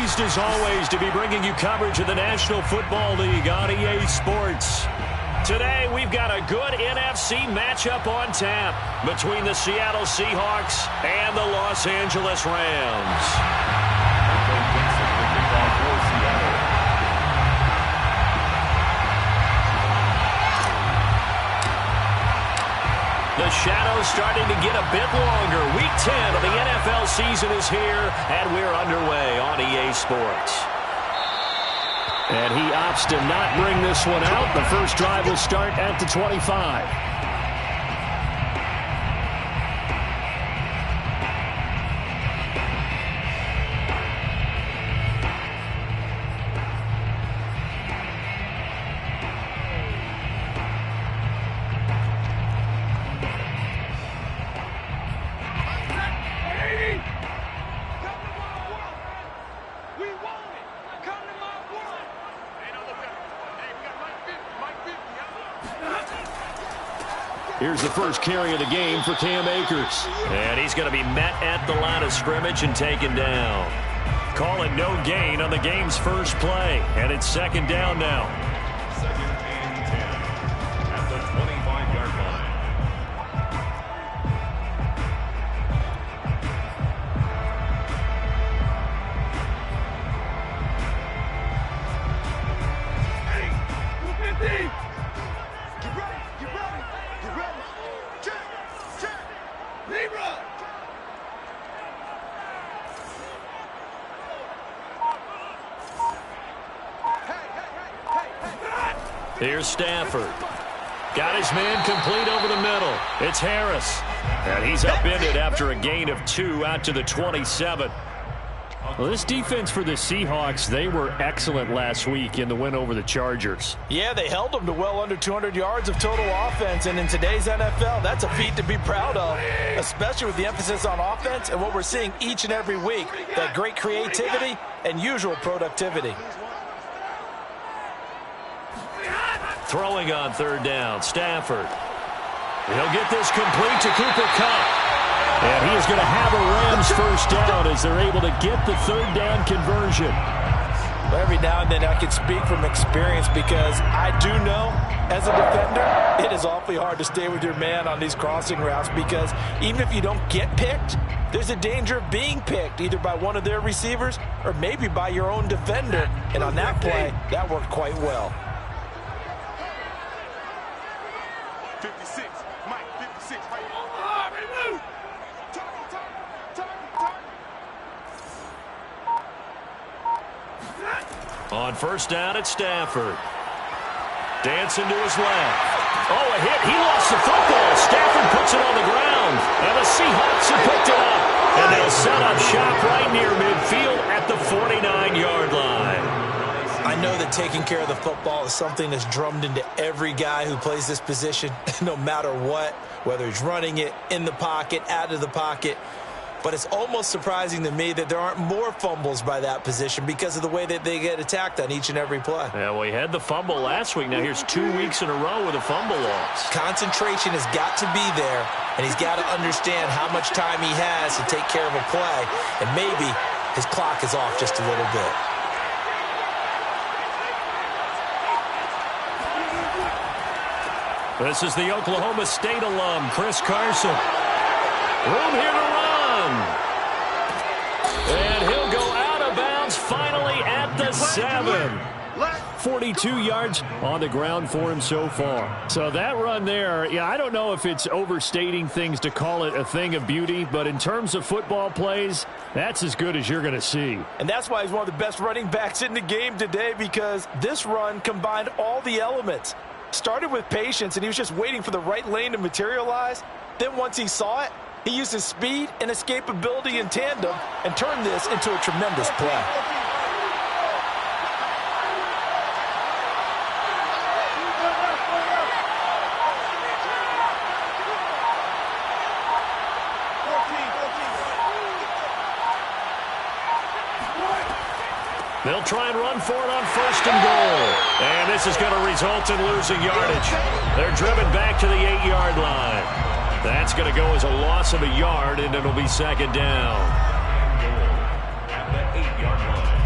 pleased as always to be bringing you coverage of the National Football League on EA Sports. Today, we've got a good NFC matchup on tap between the Seattle Seahawks and the Los Angeles Rams. The shadow's starting to get a bit longer. Week 10 of the NFL season is here, and we're underway on EA Sports. And he opts to not bring this one out. The first drive will start at the 25. Here's the first carry of the game for Cam Akers. And he's going to be met at the line of scrimmage and taken down. Call it no gain on the game's first play. And it's second down now. Second and 10 at the 25-yard line. Here's Stafford. Got his man complete over the middle. It's Harris. And he's upended after a gain of 2 out to the 27. Well, this defense for the Seahawks, they were excellent last week in the win over the Chargers. Yeah, they held them to well under 200 yards of total offense, and in today's NFL, that's a feat to be proud of, especially with the emphasis on offense and what we're seeing each and every week, that great creativity and usual productivity. Throwing on third down, Stafford. He'll get this complete to Cooper Kupp. And he is going to have a Rams first down as they're able to get the third down conversion. Every now and then I can speak from experience because I do know as a defender it is awfully hard to stay with your man on these crossing routes because even if you don't get picked, there's a danger of being picked either by one of their receivers or maybe by your own defender. And on that play, that worked quite well. 56, Mike, 56, Mike. On first down, it's Stafford. Dancing to his left. Oh, a hit. He lost the football. Stafford puts it on the ground. And the Seahawks have picked it up. And they'll set up shop right near midfield at the 49-yard line. I know that taking care of the football is something that's drummed into every guy who plays this position, no matter what, whether he's running it, in the pocket, out of the pocket. But it's almost surprising to me that there aren't more fumbles by that position because of the way that they get attacked on each and every play. Yeah, well, he had the fumble last week. Now here's 2 weeks in a row with a fumble loss. Concentration has got to be there, and he's got to understand how much time he has to take care of a play, and maybe his clock is off just a little bit. This is the Oklahoma State alum, Chris Carson. Room here to run. And he'll go out of bounds finally at the 7. 42 yards on the ground for him so far. So that run there, yeah, I don't know if it's overstating things to call it a thing of beauty, but in terms of football plays, that's as good as you're going to see. And that's why he's one of the best running backs in the game today, because this run combined all the elements. Started with patience, and he was just waiting for the right lane to materialize. Then once he saw it, he used his speed and escapability in tandem and turned this into a tremendous play. They'll try and run for it on first and goal. And this is going to result in losing yardage. They're driven back to the 8-yard line. That's going to go as a loss of a yard, and it'll be second down. At the 8-yard line.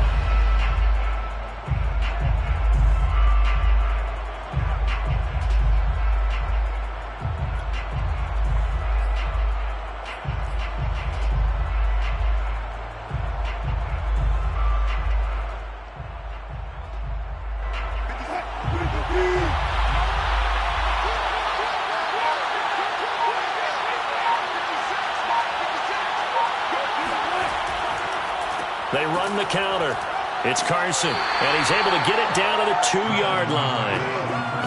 run the counter. It's Carson, and he's able to get it down to the 2-yard line.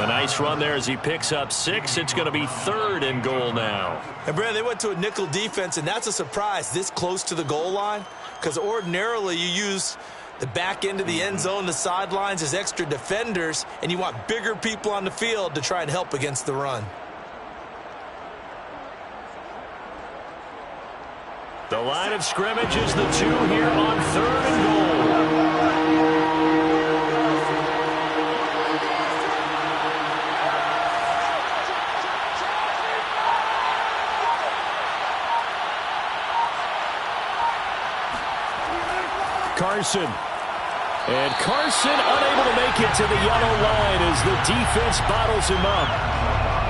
A nice run there as he picks up 6. It's going to be 3rd and goal now. And, Brad, they went to a nickel defense, and that's a surprise this close to the goal line, because ordinarily you use the back end of the end zone, the sidelines as extra defenders, and you want bigger people on the field to try and help against the run. The line of scrimmage is the 2 here on 3rd and goal. Carson. And Carson unable to make it to the yellow line as the defense bottles him up.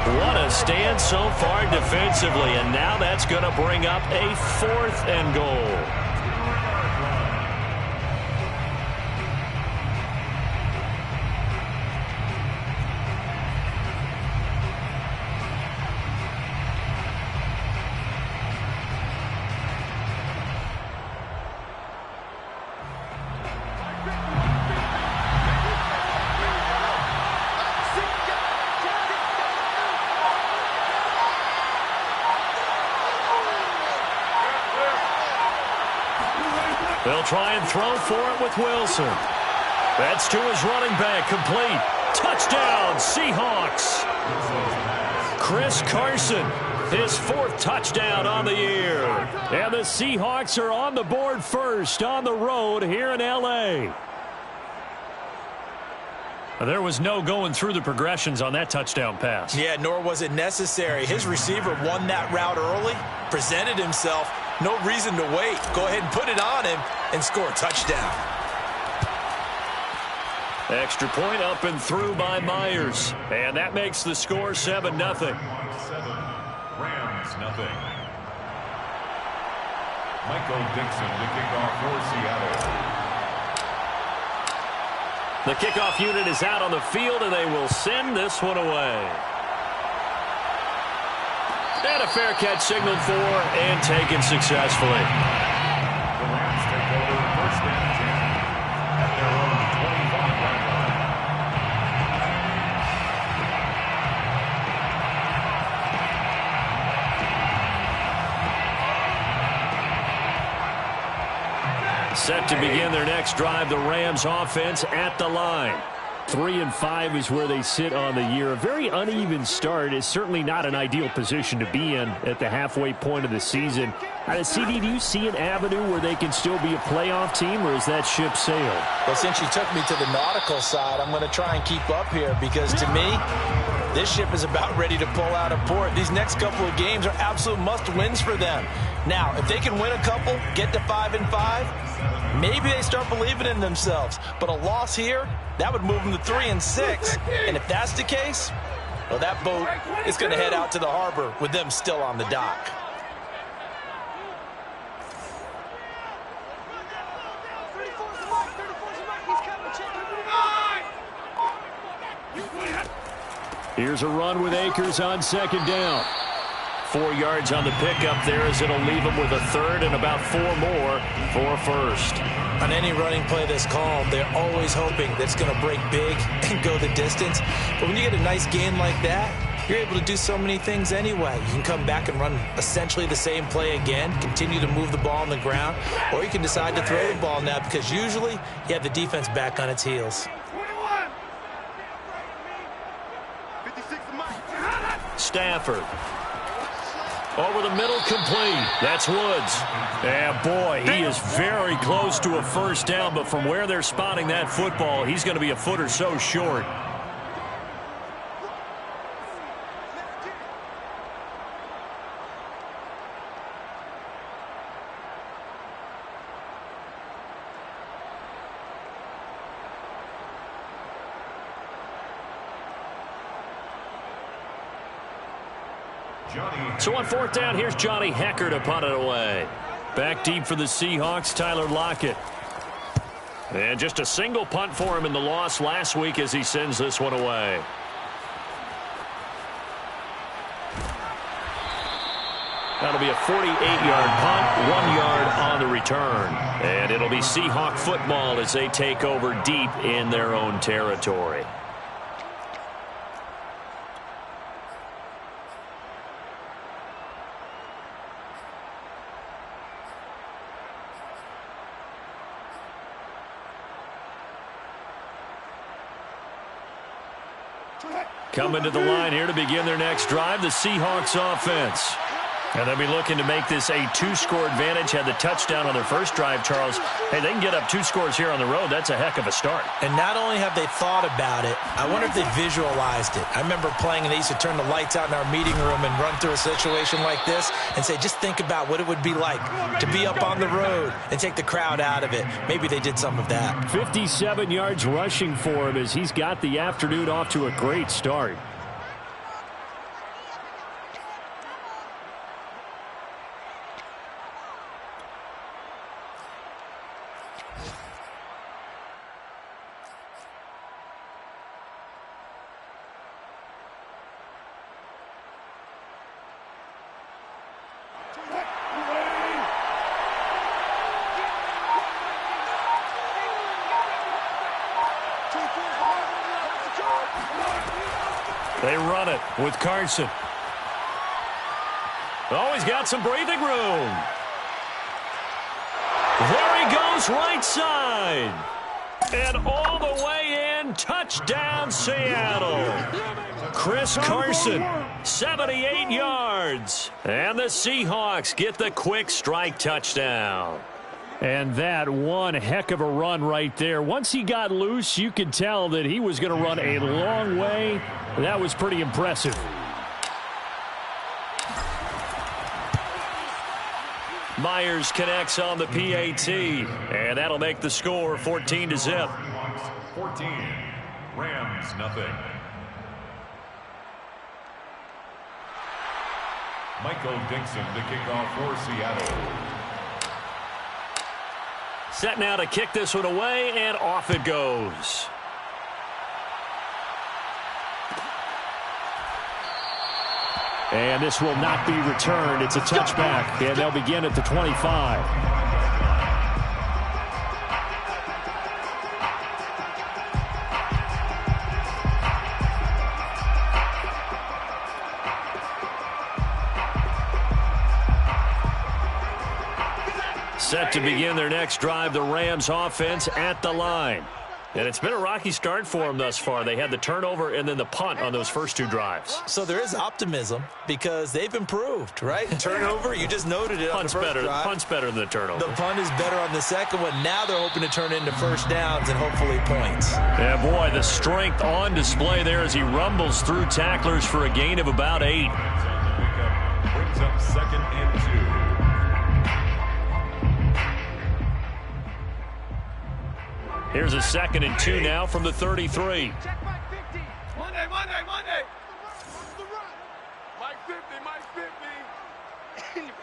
What a stand so far defensively, and now that's going to bring up a 4th and goal. They'll try and throw for it with Wilson. That's to his running back, complete. Touchdown, Seahawks. Chris Carson, his 4th touchdown on the year. And the Seahawks are on the board first on the road here in L.A. There was no going through the progressions on that touchdown pass. Yeah, nor was it necessary. His receiver won that route early, presented himself. No reason to wait. Go ahead and put it on him and score a touchdown. Extra point up and through by Myers. And that makes the score 7-0. 7, Rams, nothing. Michael Dixon to kick off for Seattle. The kickoff unit is out on the field, and they will send this one away. And a fair catch signaled for and taken successfully. The Rams take over 1st and 10 at their own 25-yard line. Set to begin their next drive, the Rams offense at the line. 3-5 is where they sit on the year. A very uneven start is certainly not an ideal position to be in at the halfway point of the season. CD, do you see an avenue where they can still be a playoff team, or is that ship sailed? Well, since you took me to the nautical side, I'm going to try and keep up here because, to me, this ship is about ready to pull out of port. These next couple of games are absolute must-wins for them. Now, if they can win a couple, get to 5-5, maybe they start believing in themselves. But a loss here, that would move them to 3-6. And if that's the case, well, that boat is going to head out to the harbor with them still on the dock. Here's a run with Akers on 2nd down. 4 yards on the pickup there as it'll leave him with a 3rd and about 4 more for 1st. On any running play that's called, they're always hoping that it's going to break big and go the distance. But when you get a nice gain like that, you're able to do so many things anyway. You can come back and run essentially the same play again, continue to move the ball on the ground, or you can decide to throw the ball now because usually you have the defense back on its heels. Stafford. Over the middle, complete. That's Woods. And boy, he is very close to a 1st down, but from where they're spotting that football, he's going to be a foot or so short. So on 4th down, here's Johnny Hecker to punt it away. Back deep for the Seahawks, Tyler Lockett. And just a single punt for him in the loss last week as he sends this one away. That'll be a 48-yard punt, 1 yard on the return. And it'll be Seahawk football as they take over deep in their own territory. Coming to the line here to begin their next drive, the Seahawks offense. And they'll be looking to make this a 2-score advantage. Had the touchdown on their first drive, Charles. Hey, they can get up 2 scores here on the road. That's a heck of a start. And not only have they thought about it, I wonder if they visualized it. I remember playing, and they used to turn the lights out in our meeting room and run through a situation like this and say, just think about what it would be like to be up on the road and take the crowd out of it. Maybe they did some of that. 57 yards rushing for him as he's got the afternoon off to a great start. They run it with Carson. Oh, he's got some breathing room. There he goes, right side. And all the way in, touchdown Seattle. Chris Carson, 78 yards. And the Seahawks get the quick strike touchdown. And that one heck of a run right there. Once he got loose, you could tell that he was going to run a long way. That was pretty impressive. Myers connects on the PAT, and that'll make the score 14-0. 14, Rams nothing. Michael Dixon to kick off for Seattle. Set now to kick this one away, and off it goes. And this will not be returned. It's a touchback, and they'll begin at the 25. Set to begin their next drive, the Rams offense at the line. And it's been a rocky start for them thus far. They had the turnover and then the punt on those first 2 drives. So there is optimism because they've improved, right? Turnover, you just noted it on the first drive. Punt's better than the turnover. The punt is better on the second one. Now they're hoping to turn into first downs and hopefully points. Yeah, boy, the strength on display there as he rumbles through tacklers for a gain of about 8. Brings up 2nd and 2. Here's a 2nd and 2 now from the 33. Check Mike 50. Monday. Mike 50. In your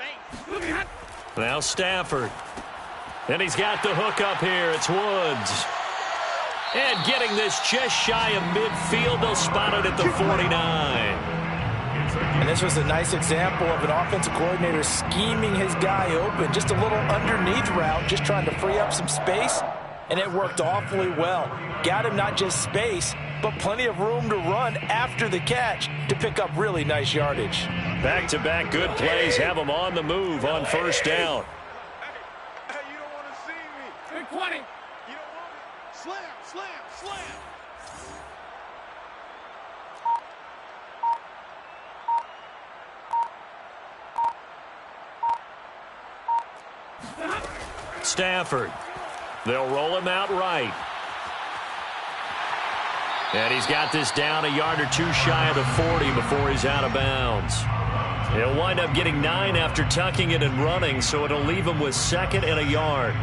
face. Now Stafford. And he's got the hook up here. It's Woods. And getting this just shy of midfield. They'll spot it at the 49. And this was a nice example of an offensive coordinator scheming his guy open. Just a little underneath route, just trying to free up some space. And it worked awfully well. Got him not just space, but plenty of room to run after the catch to pick up really nice yardage. Back-to-back good plays have him on the move on first down. Hey, you don't want to see me. Big 20. You don't want it. Slam. Stafford. They'll roll him out right. And he's got this down a yard or 2 shy of the 40 before he's out of bounds. He'll wind up getting 9 after tucking it and running, so it'll leave him with 2nd and a yard.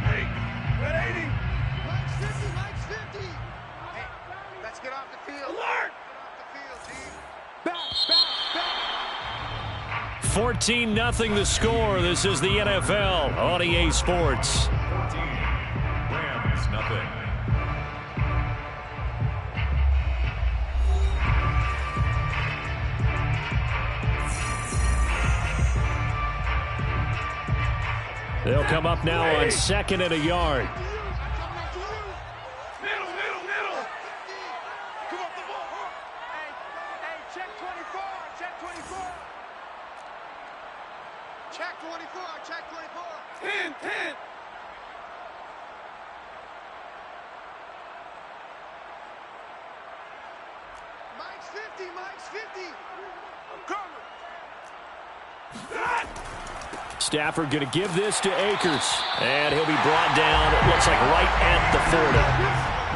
Hey, 180. Mike's 50. Hey, let's get off the field. Alert! Get off the field, G. Back. 14-0 the score. This is the NFL on EA Sports. 14, Rams nothing. They'll come up now on 2nd and a yard. Check 24, check 24. 10, 10. Mike's 50, Mike's 50. I'm coming. Stafford going to give this to Akers. And he'll be brought down, it looks like right at the 40.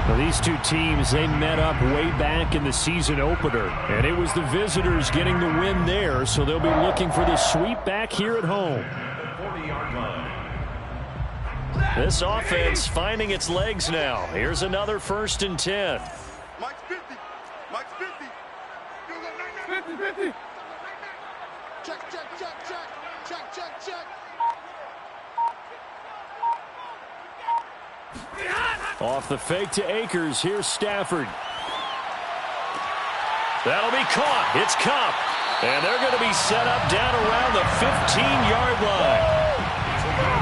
Well, these two teams, they met up way back in the season opener. And it was the visitors getting the win there, so they'll be looking for the sweep back here at home. This offense finding its legs now. Here's another 1st and 10. Mike's 50. Mike's 50. 50, 50. Check, check, check, check. Check, check, check. Off the fake to Akers. Here's Stafford. That'll be caught. It's Cup. And they're going to be set up down around the 15-yard line.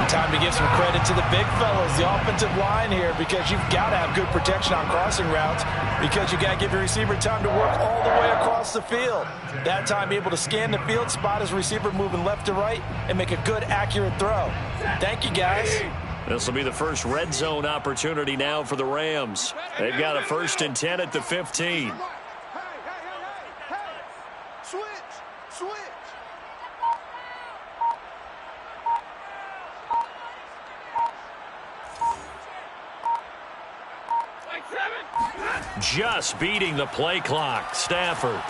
Time to give some credit to the big fellas, the offensive line here, because you've got to have good protection on crossing routes, because you got to give your receiver time to work all the way across the field. That time, be able to scan the field, spot his receiver moving left to right, and make a good, accurate throw. Thank you, guys. This will be the first red zone opportunity now for the Rams. They've got a 1st and 10 at the 15. Hey. Switch, switch. Just beating the play clock. Stafford.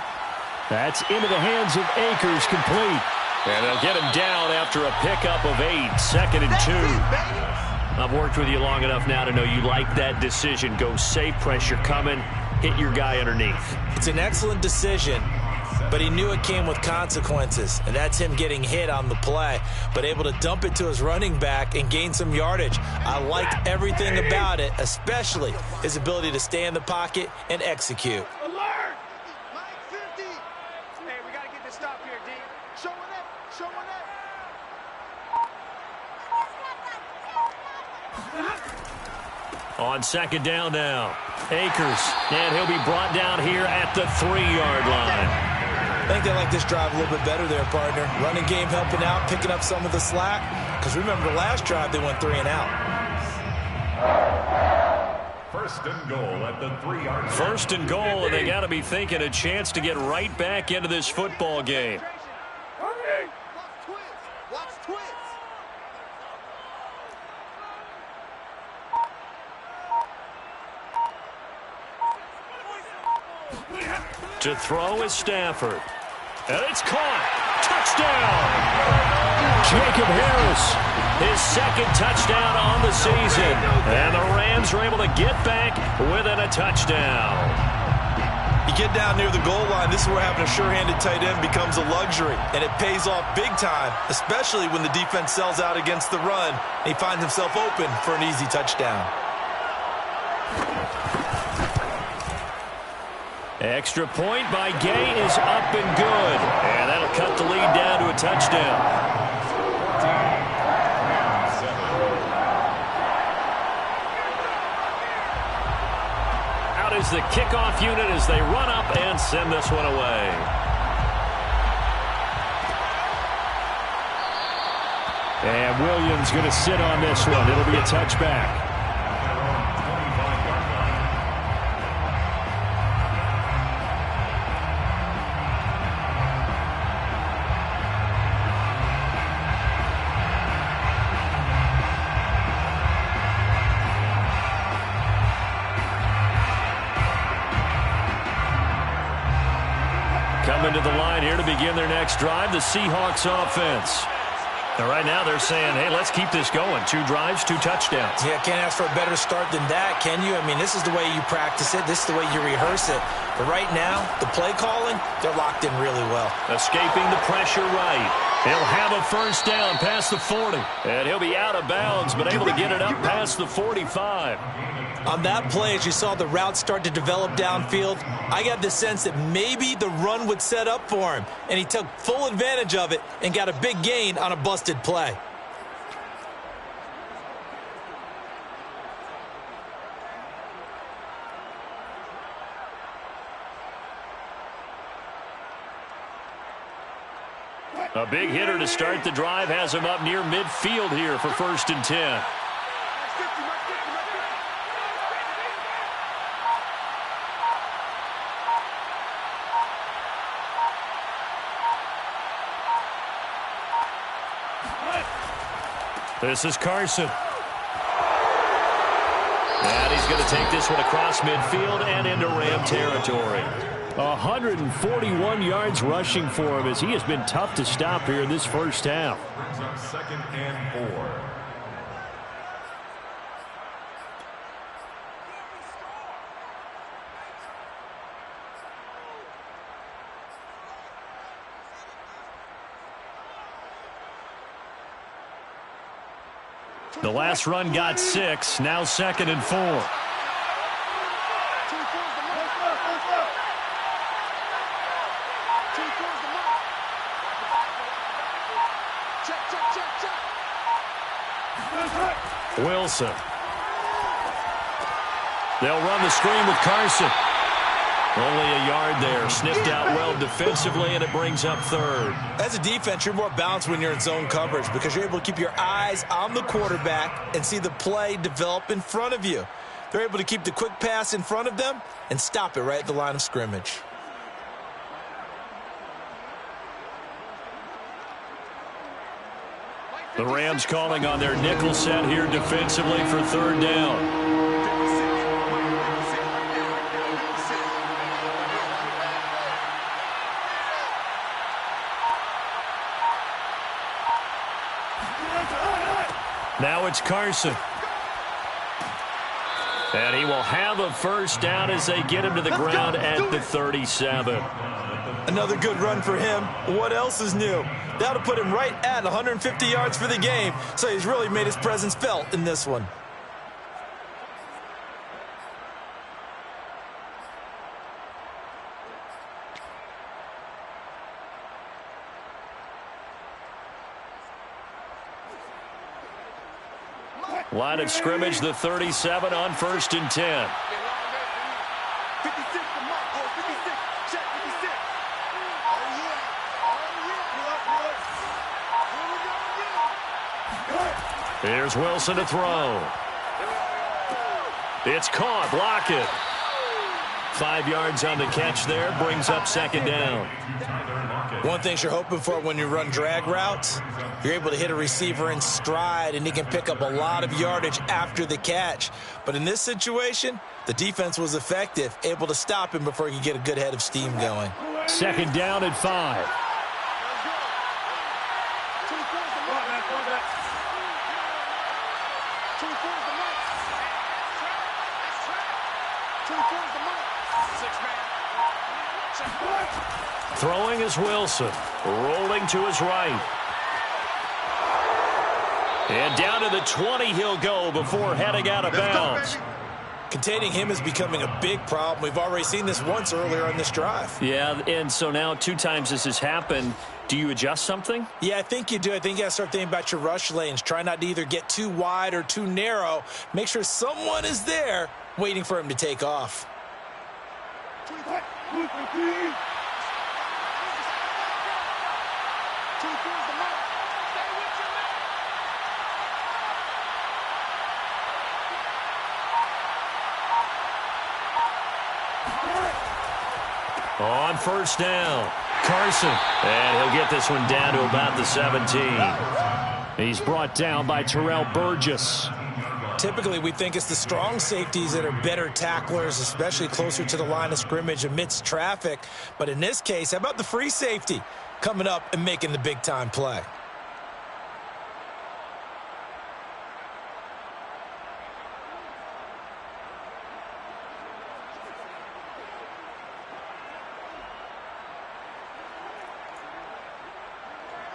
That's into the hands of Akers, complete. And they'll get him down after a pickup of 8. 2nd and 2. I've worked with you long enough now to know you like that decision. Go safe, pressure coming, hit your guy underneath. It's an excellent decision, but he knew it came with consequences, and that's him getting hit on the play, but able to dump it to his running back and gain some yardage. I liked everything about it, especially his ability to stay in the pocket and execute. Alert! Mike 50. Hey, we got to get this stop here, D. Showing it, showing it. On 2nd down now. Akers, and he'll be brought down here at the 3-yard line. I think they like this drive a little bit better there, partner. Running game helping out, picking up some of the slack. Because remember, the last drive, they went 3 and out. 1st and goal at the 3-yard line. 1st and goal, and they got to be thinking a chance to get right back into this football game. Watch twist. Watch twist. To throw is Stafford. And it's caught. Touchdown! Jacob Harris, his 2nd touchdown on the season. And the Rams are able to get back within a touchdown. You get down near the goal line, this is where having a sure-handed tight end becomes a luxury. And it pays off big time, especially when the defense sells out against the run. And he finds himself open for an easy touchdown. Extra point by Gay is up and good. And that'll cut the lead down to a touchdown. Out is the kickoff unit as they run up and send this one away. And Williams going to sit on this one. It'll be a touchback. Coming to the line here to begin their next drive, the Seahawks offense. Now, right now they're saying, hey, let's keep this going. 2 drives, 2 touchdowns. Yeah, can't ask for a better start than that, can you? I mean, this is the way you practice it. This is the way you rehearse it. But right now, the play calling, they're locked in really well. Escaping the pressure right. He'll have a 1st down past the 40. And he'll be out of bounds, but able to get it up past the 45. On that play, as you saw the route start to develop downfield, I got the sense that maybe the run would set up for him. And he took full advantage of it and got a big gain on a busted play. A big hitter to start the drive has him up near midfield here for 1st and 10. This is Carson. And he's going to take this one across midfield and into Ram territory. 141 yards rushing for him as he has been tough to stop here in this first half. 2nd and 4. The last run got 6. Now 2nd and 4. Wilson. They'll run the screen with Carson. Only a yard there. Sniffed out well defensively, and it brings up 3rd. As a defense, you're more balanced when you're in zone coverage because you're able to keep your eyes on the quarterback and see the play develop in front of you. They're able to keep the quick pass in front of them and stop it right at the line of scrimmage. The Rams calling on their nickel set here defensively for 3rd down. Now it's Carson. And he will have a 1st down as they get him to the ground at the 37. Another good run for him. What else is new? That'll put him right at 150 yards for the game, so he's really made his presence felt in this one. Line of scrimmage, the 37 on 1st and 10. Here's Wilson to throw. It's caught. Block it. 5 yards on the catch there. Brings up 2nd down. One thing you're hoping for when you run drag routes, you're able to hit a receiver in stride, and he can pick up a lot of yardage after the catch. But in this situation, the defense was effective, able to stop him before he could get a good head of steam going. 2nd down at 5. Throwing is Wilson. Rolling to his right. And down to the 20 he'll go before heading out of bounds. Containing him is becoming a big problem. We've already seen this once earlier on this drive. Yeah, and so now 2 times this has happened. Do you adjust something? Yeah, I think you do. I think you got to start thinking about your rush lanes. Try not to either get too wide or too narrow. Make sure someone is there waiting for him to take off. On 1st down, Carson. And he'll get this one down to about the 17. He's brought down by Terrell Burgess. Typically, we think it's the strong safeties that are better tacklers, especially closer to the line of scrimmage amidst traffic. But in this case, how about the free safety coming up and making the big-time play?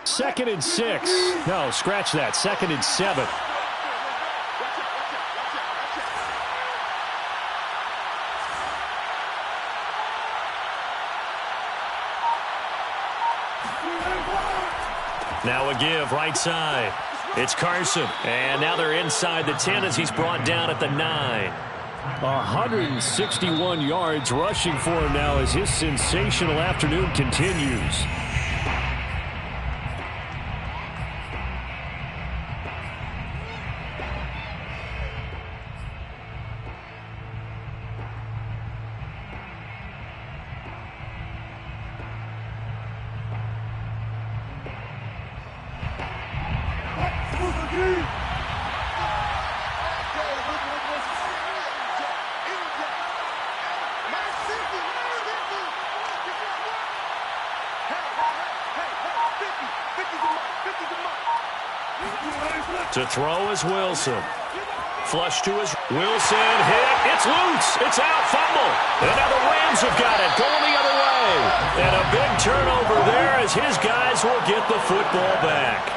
Second and 6. No, scratch that. 2nd and 7. Now a give, right side. It's Carson. And now they're inside the 10 as he's brought down at the 9. 161 yards rushing for him now as his sensational afternoon continues. To throw is Wilson. Flush to his Wilson. Hit. It's loose. It's out. Fumble. And now the Rams have got it. Going the other way. And a big turnover there as his guys will get the football back.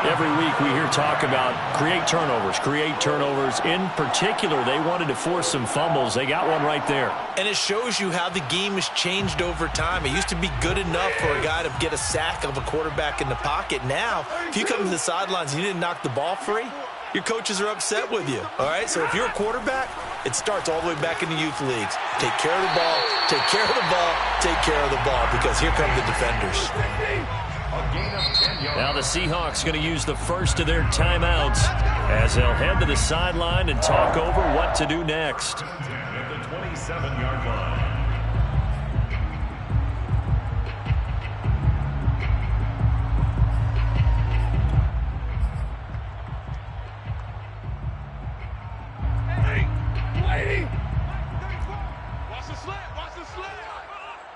Every week we hear talk about create turnovers. In particular, they wanted to force some fumbles. They got one right there. And it shows you how the game has changed over time. It used to be good enough for a guy to get a sack of a quarterback in the pocket. Now, if you come to the sidelines and you didn't knock the ball free, your coaches are upset with you. All right, so if you're a quarterback, it starts all the way back in the youth leagues. Take care of the ball, take care of the ball, take care of the ball, because here come the defenders. Now the Seahawks going to use the first of their timeouts as they'll head to the sideline and talk over what to do next. At the 27-yard line. Watch the slant, watch the slant.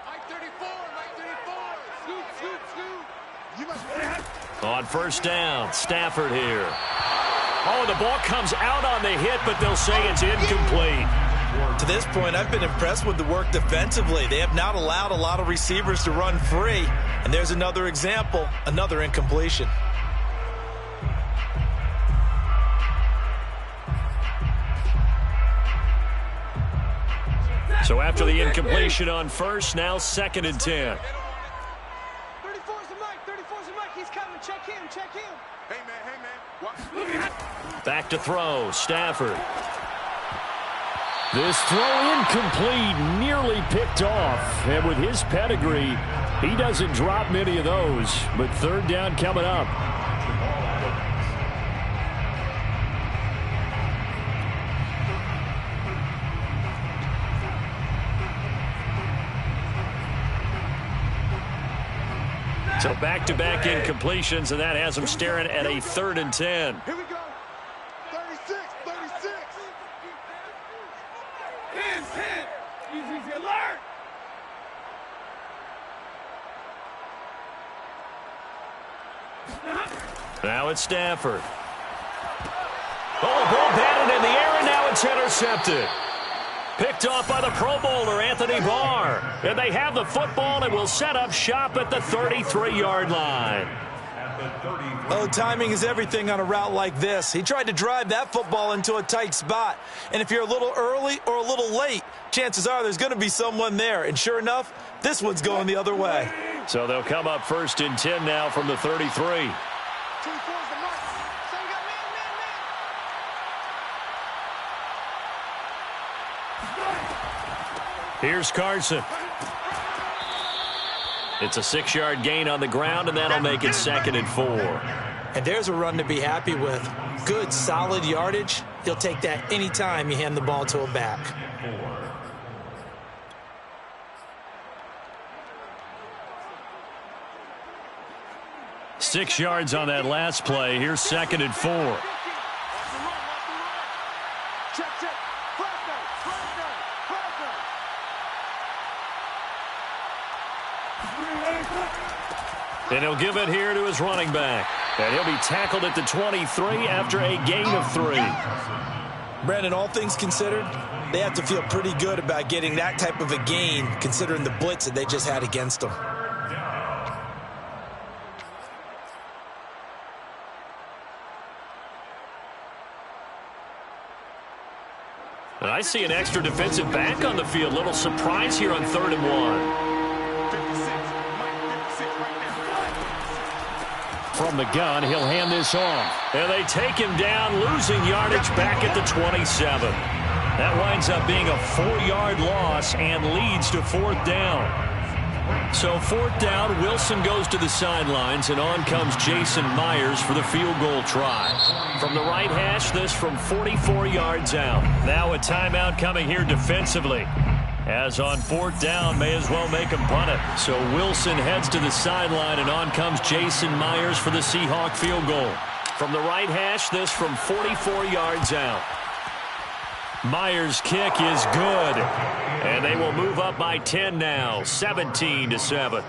Mike 34, Mike 34. Scoop, scoop, scoop. You must On first down, Stafford here. Oh, the ball comes out on the hit, but they'll say it's incomplete. To this point, I've been impressed with the work defensively. They have not allowed a lot of receivers to run free. And there's another example, another incompletion. So after the incompletion on first, now 2nd and 10. 34's the Mike, 34's the Mike. He's coming. Check him, check him. Hey, man. Back to throw, Stafford. This throw incomplete, nearly picked off. And with his pedigree, he doesn't drop many of those. But third down coming up. So back-to-back incompletions, and that has them staring at a 3rd and 10. Here we go. 36, 36. Hands, hands. Easy alert. Now it's Stafford. Oh, ball batted in the air, and now it's intercepted. Picked off by the Pro Bowler, Anthony Barr. And they have the football and will set up shop at the 33-yard line. Oh, timing is everything on a route like this. He tried to drive that football into a tight spot. And if you're a little early or a little late, chances are there's going to be someone there. And sure enough, this one's going the other way. So they'll come up 1st and 10 now from the 33. Here's Carson. It's a 6-yard gain on the ground, and that'll make it 2nd and 4. And there's a run to be happy with. Good, solid yardage. You'll take that anytime you hand the ball to a back. 6 yards on that last play. Here's 2nd and 4. And he'll give it here to his running back. And he'll be tackled at the 23 after a gain of 3. Brandon, all things considered, they have to feel pretty good about getting that type of a gain, considering the blitz that they just had against them. And I see an extra defensive back on the field. Little surprise here on 3rd and 1. From the gun, he'll hand this off. And they take him down, losing yardage back at the 27. That winds up being a 4-yard loss and leads to 4th down. So 4th down, Wilson goes to the sidelines, and on comes Jason Myers for the field goal try. From the right hash, this from 44 yards out. Now a timeout coming here defensively. As on 4th down, may as well make him punt it. So Wilson heads to the sideline, and on comes Jason Myers for the Seahawk field goal. From the right hash, this from 44 yards out. Myers' kick is good. And they will move up by 10 now, 17-7.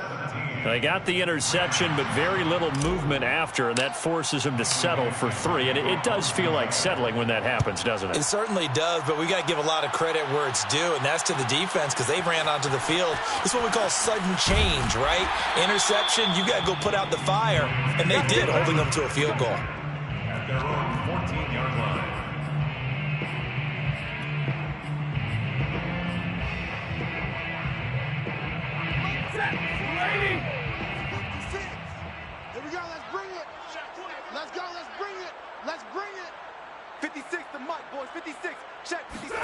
They got the interception, but very little movement after, and that forces him to settle for 3. And it does feel like settling when that happens, doesn't it? It certainly does, but we got to give a lot of credit where it's due, and that's to the defense because they ran onto the field. It's what we call sudden change, right? Interception, you got to go put out the fire, and they did, holding them to a field goal. At their own 14-yard line. Here we go, let's bring it. Let's go, let's bring it. Let's bring it. 56 to Mike, boys, 56. Check, 56.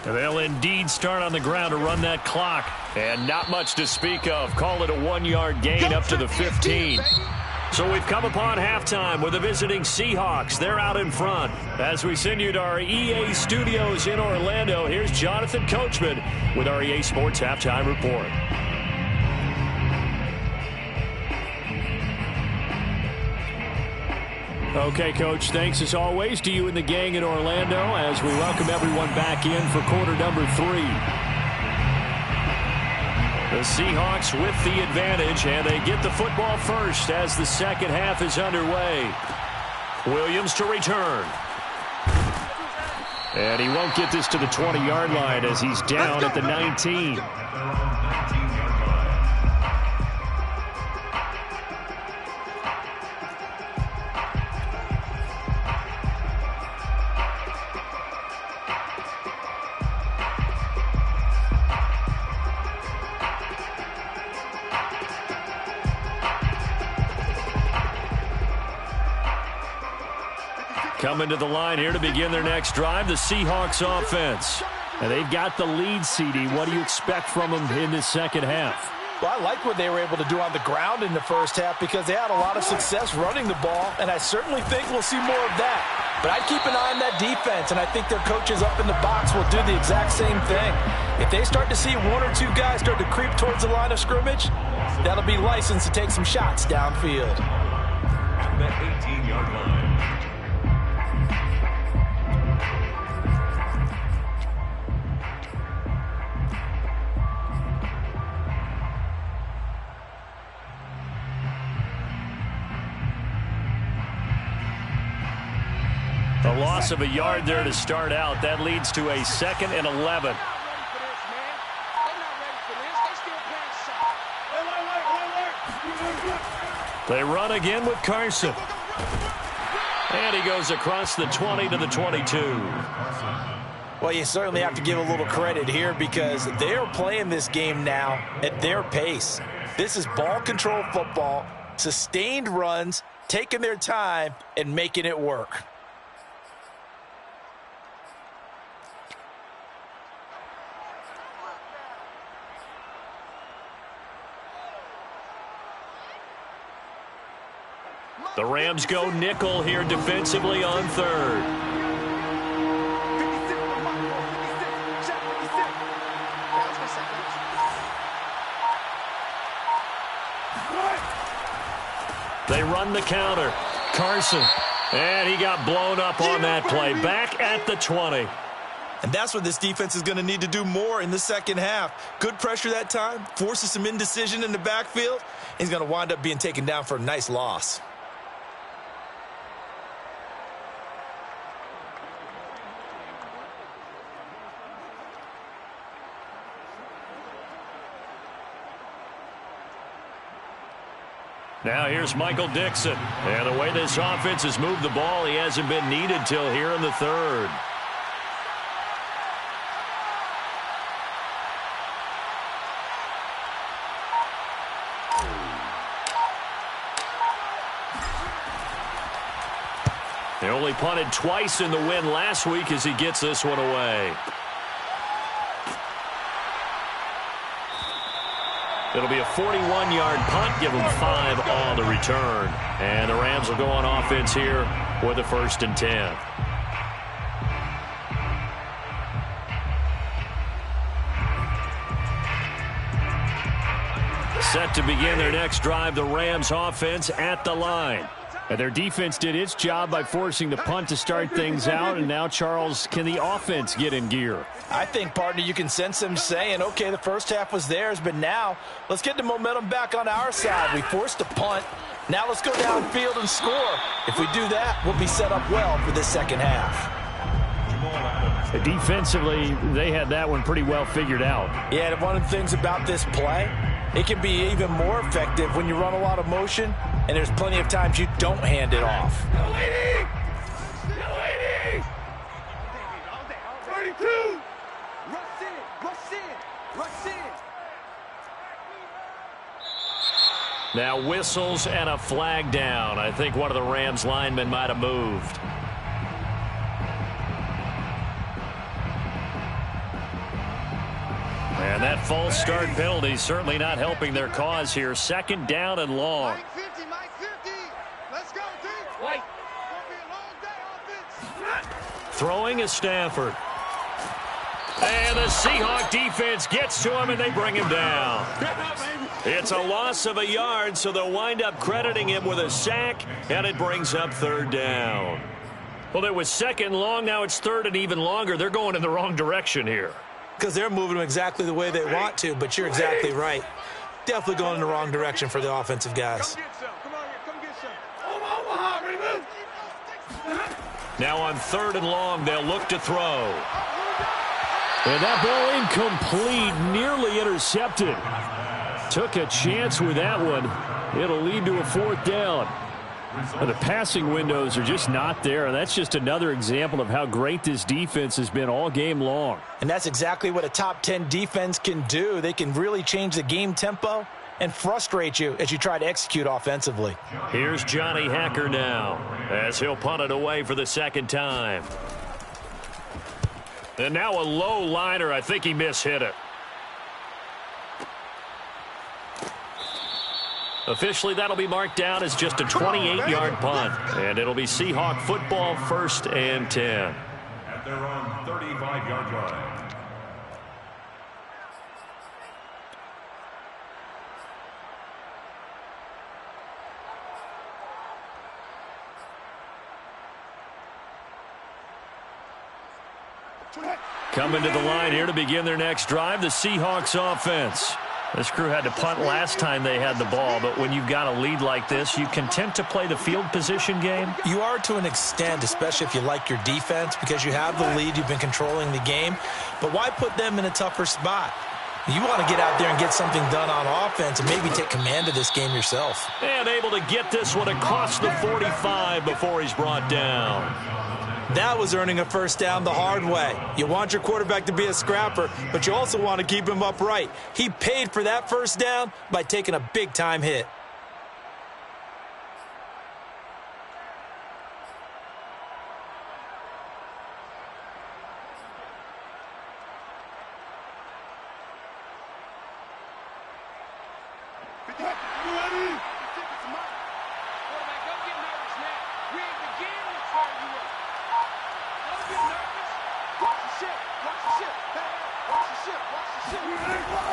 They'll indeed start on the ground to run that clock. And not much to speak of. Call it a 1-yard gain up to the 15. So we've come upon halftime with the visiting Seahawks. They're out in front. As we send you to our EA studios in Orlando, here's Jonathan Coachman with our EA Sports Halftime Report. Okay, Coach, thanks as always to you and the gang in Orlando as we welcome everyone back in for quarter number 3. The Seahawks with the advantage, and they get the football first as the second half is underway. Williams to return. And he won't get this to the 20-yard line as he's down at the 19. Coming to the line here to begin their next drive, the Seahawks offense. And they've got the lead, CD. What do you expect from them in this second half? Well, I like what they were able to do on the ground in the first half because they had a lot of success running the ball, and I certainly think we'll see more of that. But I'd keep an eye on that defense, and I think their coaches up in the box will do the exact same thing. If they start to see 1 or 2 guys start to creep towards the line of scrimmage, that'll be licensed to take some shots downfield. At the 18-yard line. A loss of a yard there to start out. That leads to a 2nd and 11. They run again with Carson. And he goes across the 20 to the 22. Well, you certainly have to give a little credit here because they are playing this game now at their pace. This is ball control football, sustained runs, taking their time, and making it work. The Rams go nickel here defensively on 3rd. They run the counter. Carson. And he got blown up on that play. Back at the 20. And that's what this defense is going to need to do more in the second half. Good pressure that time. Forces some indecision in the backfield. He's going to wind up being taken down for a nice loss. Now here's Michael Dixon. And the way this offense has moved the ball, he hasn't been needed till here in the 3rd. They only punted twice in the win last week as he gets this one away. It'll be a 41-yard punt. Give them 5 on the return. And the Rams will go on offense here with a 1st and 10. Set to begin their next drive, the Rams offense at the line. And their defense did its job by forcing the punt to start things out. And now, Charles, can the offense get in gear? I think, partner, you can sense them saying, okay, the first half was theirs, but now let's get the momentum back on our side. We forced a punt. Now let's go downfield and score. If we do that, we'll be set up well for this second half. Defensively, they had that one pretty well figured out. Yeah, and one of the things about this play, it can be even more effective when you run a lot of motion, and there's plenty of times you don't hand it off. No waiting! No waiting! 32! Rush in! Rush in! Rush in! Now whistles and a flag down. I think one of the Rams linemen might have moved. And that false start penalty certainly not helping their cause here. Second down and long. Mike 50, Mike 50. Let's go, team. White. It's going to be a long day offense. Throwing is Stafford. And the Seahawk defense gets to him, and they bring him down. It's a loss of a yard, so they'll wind up crediting him with a sack, and it brings up third down. Well, it was second long. Now it's third and even longer. They're going in the wrong direction here. Because they're moving them exactly the way they want to, but you're exactly right. Definitely going in the wrong direction for the offensive guys. Come get some. Come on here. Come get some. Now on third and long, they'll look to throw. And that ball incomplete, nearly intercepted. Took a chance with that one. It'll lead to a fourth down. The passing windows are just not there. That's just another example of how great this defense has been all game long. And that's exactly what a top 10 defense can do. They can really change the game tempo and frustrate you as you try to execute offensively. Here's Johnny Hacker now as he'll punt it away for the second time. And now a low liner. I think he mishit it. Officially, that'll be marked down as just a 28-yard punt. And it'll be Seahawk football, 1st and 10. At their own 35-yard line. Coming to the line here to begin their next drive, the Seahawks offense. This crew had to punt last time they had the ball, but when you've got a lead like this, you content to play the field position game? You are to an extent, especially if you like your defense, because you have the lead, you've been controlling the game. But why put them in a tougher spot? You want to get out there and get something done on offense and maybe take command of this game yourself. And able to get this one across the 45 before he's brought down. That was earning a first down the hard way. You want your quarterback to be a scrapper, but you also want to keep him upright. He paid for that first down by taking a big-time hit.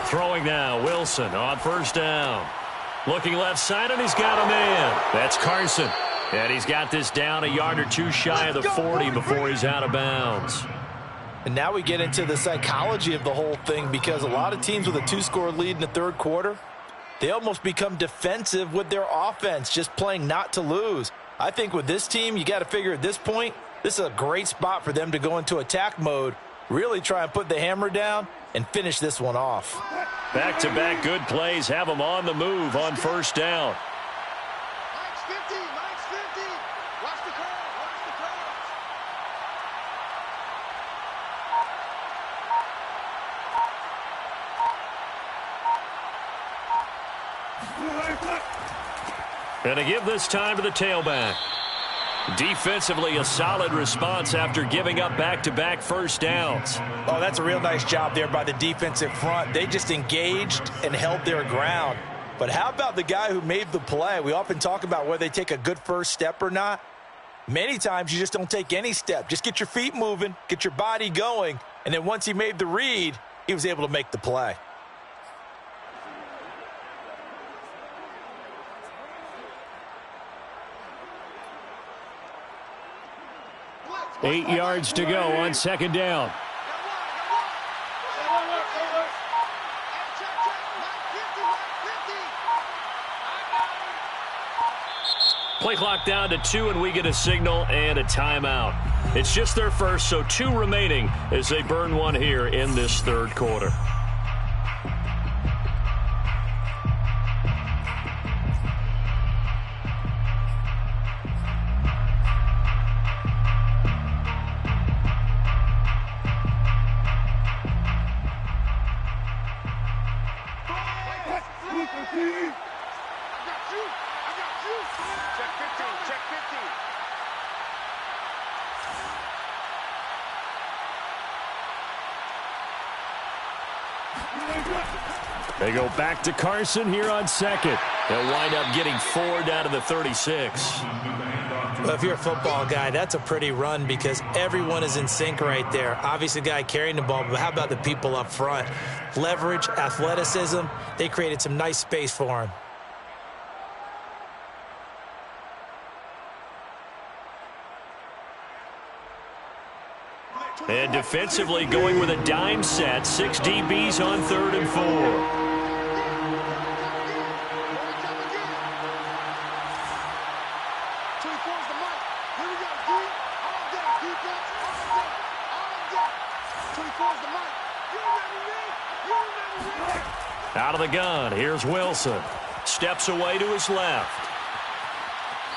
Throwing now, Wilson on first down. Looking left side, and he's got a man. That's Carson. And he's got this down a yard or two shy of the 40 before he's out of bounds. And now we get into the psychology of the whole thing, because a lot of teams with a 2-score lead in the third quarter, they almost become defensive with their offense, just playing not to lose. I think with this team, you got to figure at this point, this is a great spot for them to go into attack mode, really try and put the hammer down and finish this one off. Back-to-back good plays have them on the move on first down. Mike's 50, Mike's 50. Watch the crowd, watch the crowd. And to give this time to the tailback. Defensively, a solid response after giving up back-to-back first downs. Oh, that's a real nice job there by the defensive front. They just engaged and held their ground. But how about the guy who made the play? We often talk about whether they take a good first step or not. Many times you just don't take any step. Just get your feet moving, get your body going, and then once he made the read, he was able to make the play. 8 yards to go on second down. Play clock down to 2, and we get a signal and a timeout. It's just their first, so 2 remaining as they burn one here in this third quarter. They go back to Carson here on second. They'll wind up getting 4 down to the 36. Well, if you're a football guy, that's a pretty run because everyone is in sync right there. Obviously, the guy carrying the ball, but how about the people up front? Leverage, athleticism, they created some nice space for him. And defensively going with a dime set. 6 DBs on 3rd and 4. Out of the gun, here's Wilson. Steps away to his left.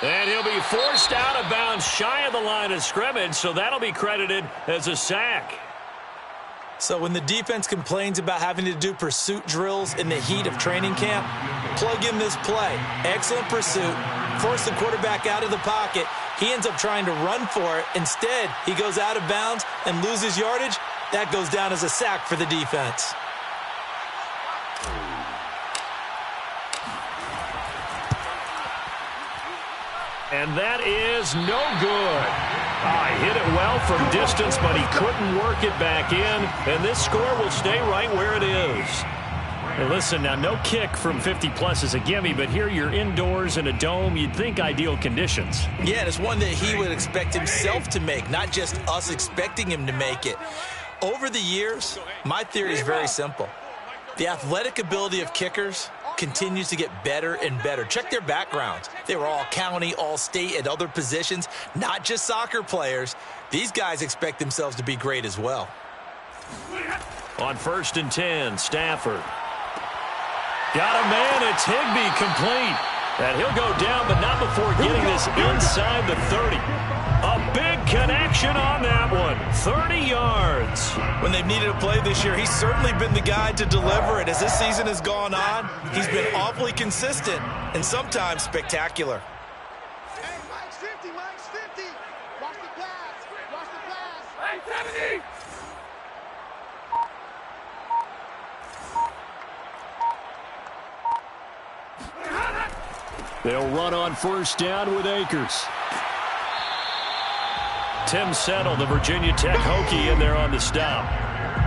And he'll be forced out of bounds shy of the line of scrimmage, so that'll be credited as a sack. So when the defense complains about having to do pursuit drills in the heat of training camp, plug in this play. Excellent pursuit. Force the quarterback out of the pocket. He ends up trying to run for it. Instead, he goes out of bounds and loses yardage. That goes down as a sack for the defense. And that is no good. He hit it well from distance, but he couldn't work it back in. And this score will stay right where it is. And listen, now no kick from 50-plus is a gimme, but here you're indoors in a dome. You'd think ideal conditions. Yeah, and it's one that he would expect himself to make, not just us expecting him to make it. Over the years, my theory is very simple. The athletic ability of kickers continues to get better and better. Check their backgrounds. They were all county, all state, at other positions, not just soccer players. These guys expect themselves to be great as well. On 1st and 10, Stafford. Got a man, it's Higbee complete. And he'll go down, but not before getting this inside the 30. A big connection on that one. 30 yards. When they've needed a play this year, he's certainly been the guy to deliver it. As this season has gone on, he's been awfully consistent and sometimes spectacular. Hey, Mike's 50, Mike's 50. Watch the pass. Watch the pass. Hey, 70. They'll run on 1st down with Akers. Tim Settle, the Virginia Tech Hokie, in there on the stop.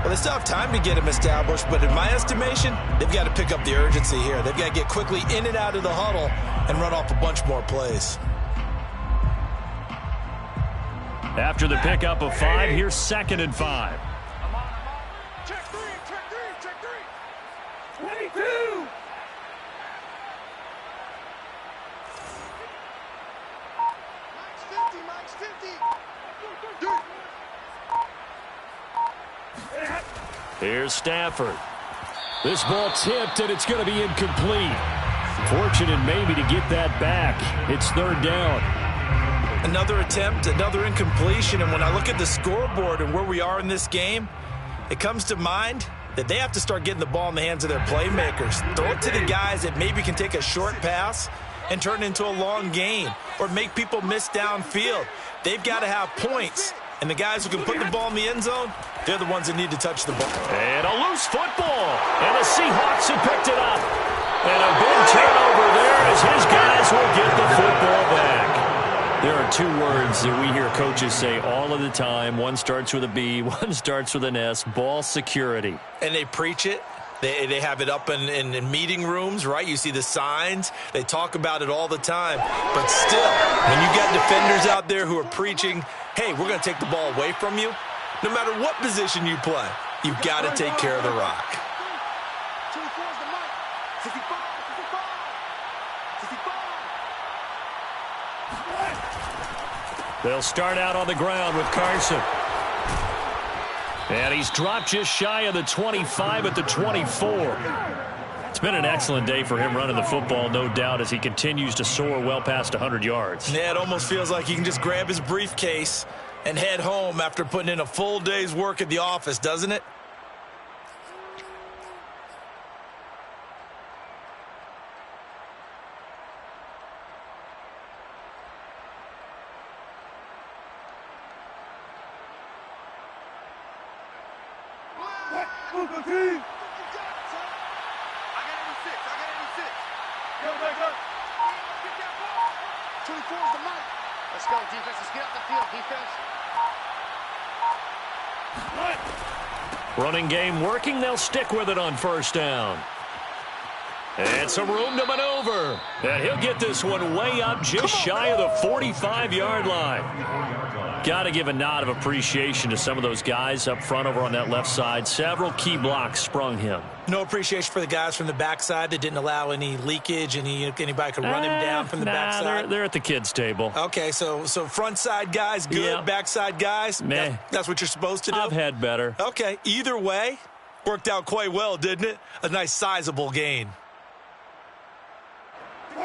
Well, they still have time to get him established, but in my estimation, they've got to pick up the urgency here. They've got to get quickly in and out of the huddle and run off a bunch more plays. After the pickup of 5, here's 2nd and 5. Check 3, check 3, check 3. 22. Mike's 50. Here's Stafford. This ball tipped, and it's going to be incomplete. Fortunate maybe to get that back. It's 3rd down. Another attempt, another incompletion, and when I look at the scoreboard and where we are in this game, it comes to mind that they have to start getting the ball in the hands of their playmakers. Throw it to the guys that maybe can take a short pass and turn it into a long gain or make people miss downfield. They've got to have points, and the guys who can put the ball in the end zone, they're the ones that need to touch the ball. And a loose football, and the Seahawks have picked it up. And a big turnover there as his guys will get the football back. There are 2 words that we hear coaches say all of the time. One starts with a B, one starts with an S, ball security. And they preach it. They have it up in meeting rooms, right? You see the signs. They talk about it all the time. But still, when you got defenders out there who are preaching hey, we're going to take the ball away from you. No matter what position you play, you've got to take care of the rock. They'll start out on the ground with Carson. And he's dropped just shy of the 25 at the 24. It's been an excellent day for him running the football, no doubt, as he continues to soar well past 100 yards. Yeah, it almost feels like he can just grab his briefcase and head home after putting in a full day's work at the office, doesn't it? Let's go, defense. Let's get up the field, defense. Running game working. They'll stick with it on first down. And some room to maneuver. And he'll get this one way up just shy of the 45-yard line. Got to give a nod of appreciation to some of those guys up front over on that left side. Several key blocks sprung him. No appreciation for the guys from the backside that didn't allow any leakage, anybody could run him down from the backside. They're at the kids' table. Okay, so front side guys good, yep. Backside guys, meh. That's what you're supposed to do? I've had better. Okay, either way, worked out quite well, didn't it? A nice sizable gain.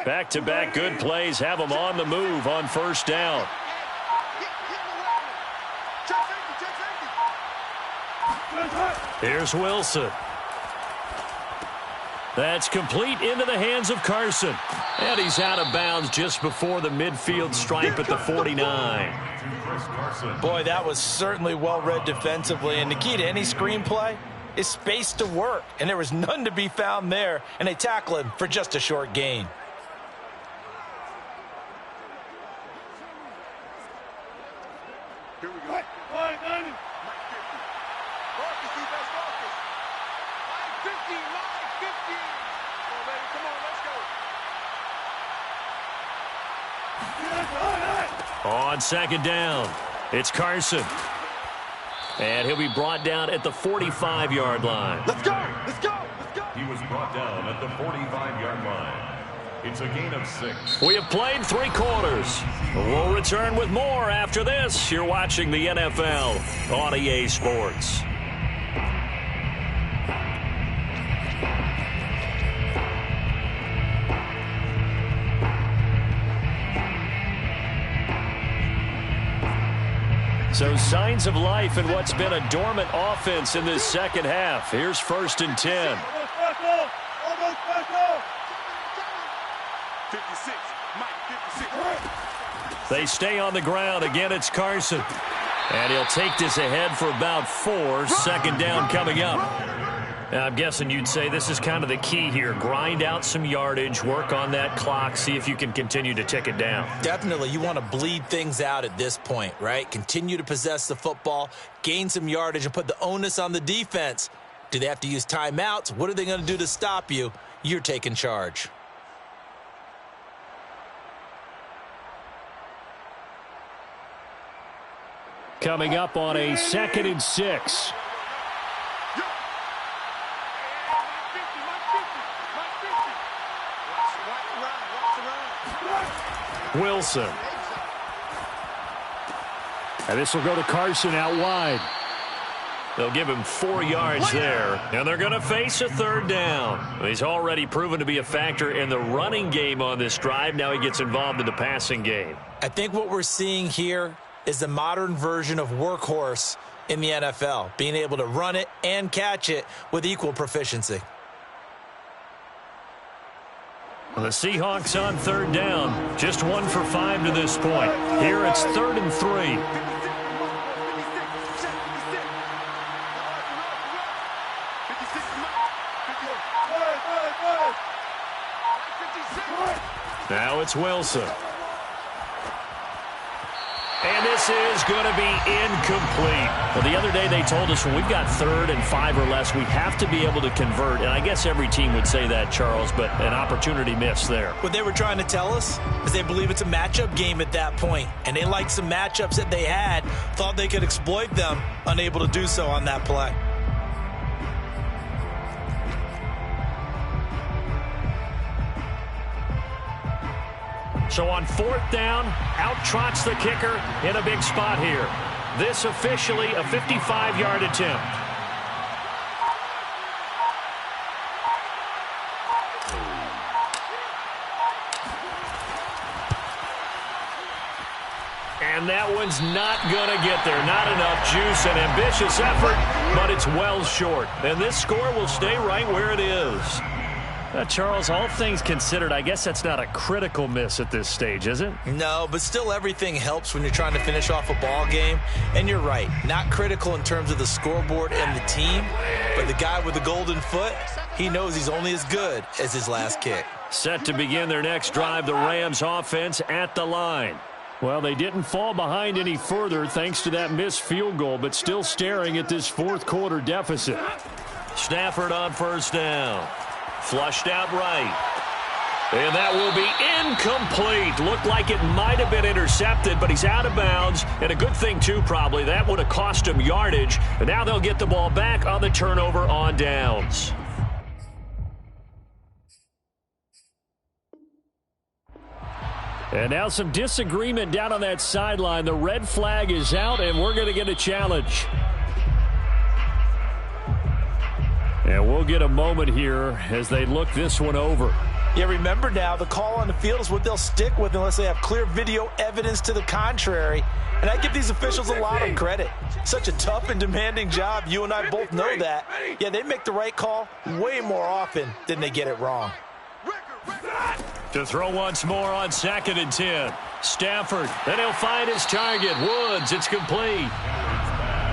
Back-to-back good plays have them on the move on first down. Here's Wilson. That's complete into the hands of Carson. And he's out of bounds just before the midfield stripe at the 49. Boy, that was certainly well-read defensively. And the key to any screenplay is space to work. And there was none to be found there. And they tackle him for just a short gain. Here we go. Mike 50. Marcus, defense, Marcus. Mike 50, Mike 50. Come on, baby, come on, let's go. On second down, it's Carson. And he'll be brought down at the 45-yard line. Let's go, let's go, let's go. He was brought down at the 45-yard line. It's a gain of 6. We have played 3 quarters. We'll return with more after this. You're watching the NFL on EA Sports. So signs of life in what's been a dormant offense in this second half. Here's 1st and 10. 56, Mike 56. They stay on the ground. Again, it's Carson. And he'll take this ahead for about 4. Second down coming up. Now, I'm guessing you'd say this is kind of the key here. Grind out some yardage, work on that clock, see if you can continue to tick it down. Definitely. You want to bleed things out at this point, right? Continue to possess the football, gain some yardage, and put the onus on the defense. Do they have to use timeouts? What are they going to do to stop you? You're taking charge. Coming up on a 2nd and 6. Wilson. And this will go to Carson out wide. They'll give him 4 yards there. And they're going to face a 3rd down. He's already proven to be a factor in the running game on this drive. Now he gets involved in the passing game. I think what we're seeing here is the modern version of workhorse in the NFL, being able to run it and catch it with equal proficiency. The Seahawks on 3rd down. Just 1 for 5 to this point. Here it's 3rd and 3. Now it's Wilson. And this this is going to be incomplete. Well, the other day they told us when we've got 3rd and 5 or less, we have to be able to convert. And I guess every team would say that, Charles, but an opportunity missed there. What they were trying to tell us is they believe it's a matchup game at that point. And they liked some matchups that they had, thought they could exploit them, unable to do so on that play. So on 4th down, out trots the kicker in a big spot here. This officially a 55-yard attempt. And that one's not going to get there. Not enough juice. An ambitious effort, but it's well short. And this score will stay right where it is. Charles, all things considered, I guess that's not a critical miss at this stage, is it? No, but still everything helps when you're trying to finish off a ball game. And you're right, not critical in terms of the scoreboard and the team, but the guy with the golden foot, he knows he's only as good as his last kick. Set to begin their next drive, the Rams offense at the line. Well, they didn't fall behind any further thanks to that missed field goal, but still staring at this 4th quarter deficit. Stafford on 1st down. Flushed out right. And that will be incomplete. Looked like it might have been intercepted, but he's out of bounds. And a good thing, too, probably. That would have cost him yardage. And now they'll get the ball back on the turnover on downs. And now some disagreement down on that sideline. The red flag is out, and we're going to get a challenge. And we'll get a moment here as they look this one over. Yeah, remember now, the call on the field is what they'll stick with unless they have clear video evidence to the contrary. And I give these officials a lot of credit. Such a tough and demanding job. You and I both know that. Yeah, they make the right call way more often than they get it wrong. To throw once more on 2nd and 10. Stafford, then he'll find his target. Woods, it's complete.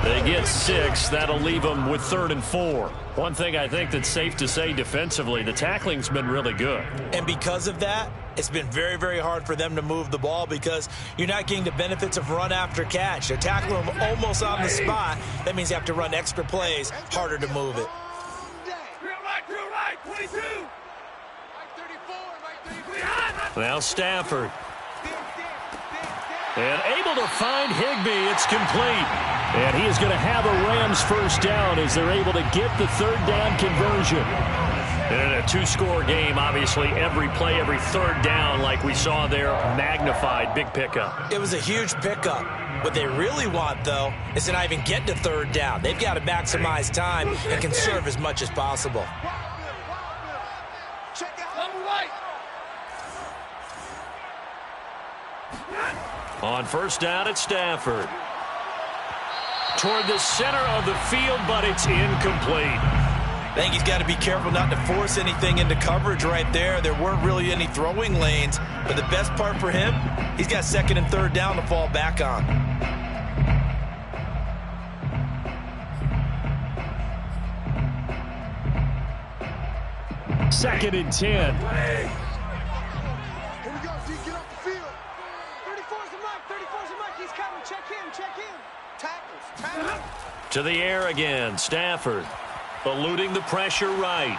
They get 6. That'll leave them with 3rd and 4. One thing I think that's safe to say defensively, the tackling's been really good. And because of that, it's been very, very hard for them to move the ball because you're not getting the benefits of run after catch. They're tackling them almost on the spot. That means you have to run extra plays, harder to move it. Right, 22. Now Stafford. And able to find Higbee. It's complete. And he is going to have a Rams 1st down as they're able to get the 3rd down conversion. And in a 2-score game, obviously, every play, every 3rd down, like we saw there, magnified. Big pickup. It was a huge pickup. What they really want, though, is to not even get to 3rd down. They've got to maximize time and conserve as much as possible. On 1st down, it's Stafford. Toward the center of the field, but it's incomplete. I think he's got to be careful not to force anything into coverage right there. There weren't really any throwing lanes, but the best part for him, he's got 2nd and 3rd down to fall back on. Second and 10. To the air again, Stafford eluding the pressure right.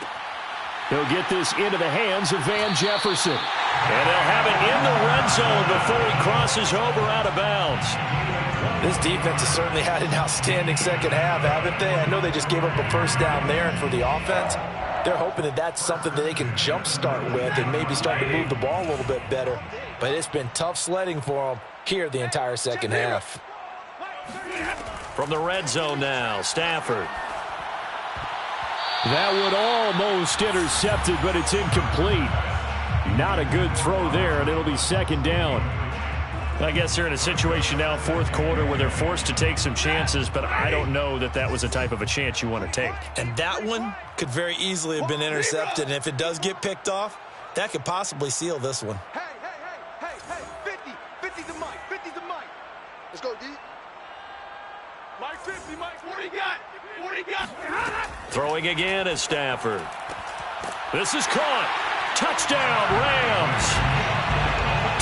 He'll get this into the hands of Van Jefferson. And they'll have it in the red zone before he crosses over out of bounds. This defense has certainly had an outstanding 2nd half, haven't they? I know they just gave up a 1st down there, and for the offense, they're hoping that that's something that they can jumpstart with and maybe start to move the ball a little bit better. But it's been tough sledding for them here the entire 2nd half. From the red zone now, Stafford. That one almost intercepted, but it's incomplete. Not a good throw there, and it'll be 2nd down. I guess they're in a situation now, 4th quarter, where they're forced to take some chances, but I don't know that that was the type of a chance you want to take. And that one could very easily have been intercepted, and if it does get picked off, that could possibly seal this one. Hey, 50's the mic, 50's the mic. Let's go, D. Mike 50, Mike, 40 got. Throwing again is Stafford. This is caught. Touchdown, Rams.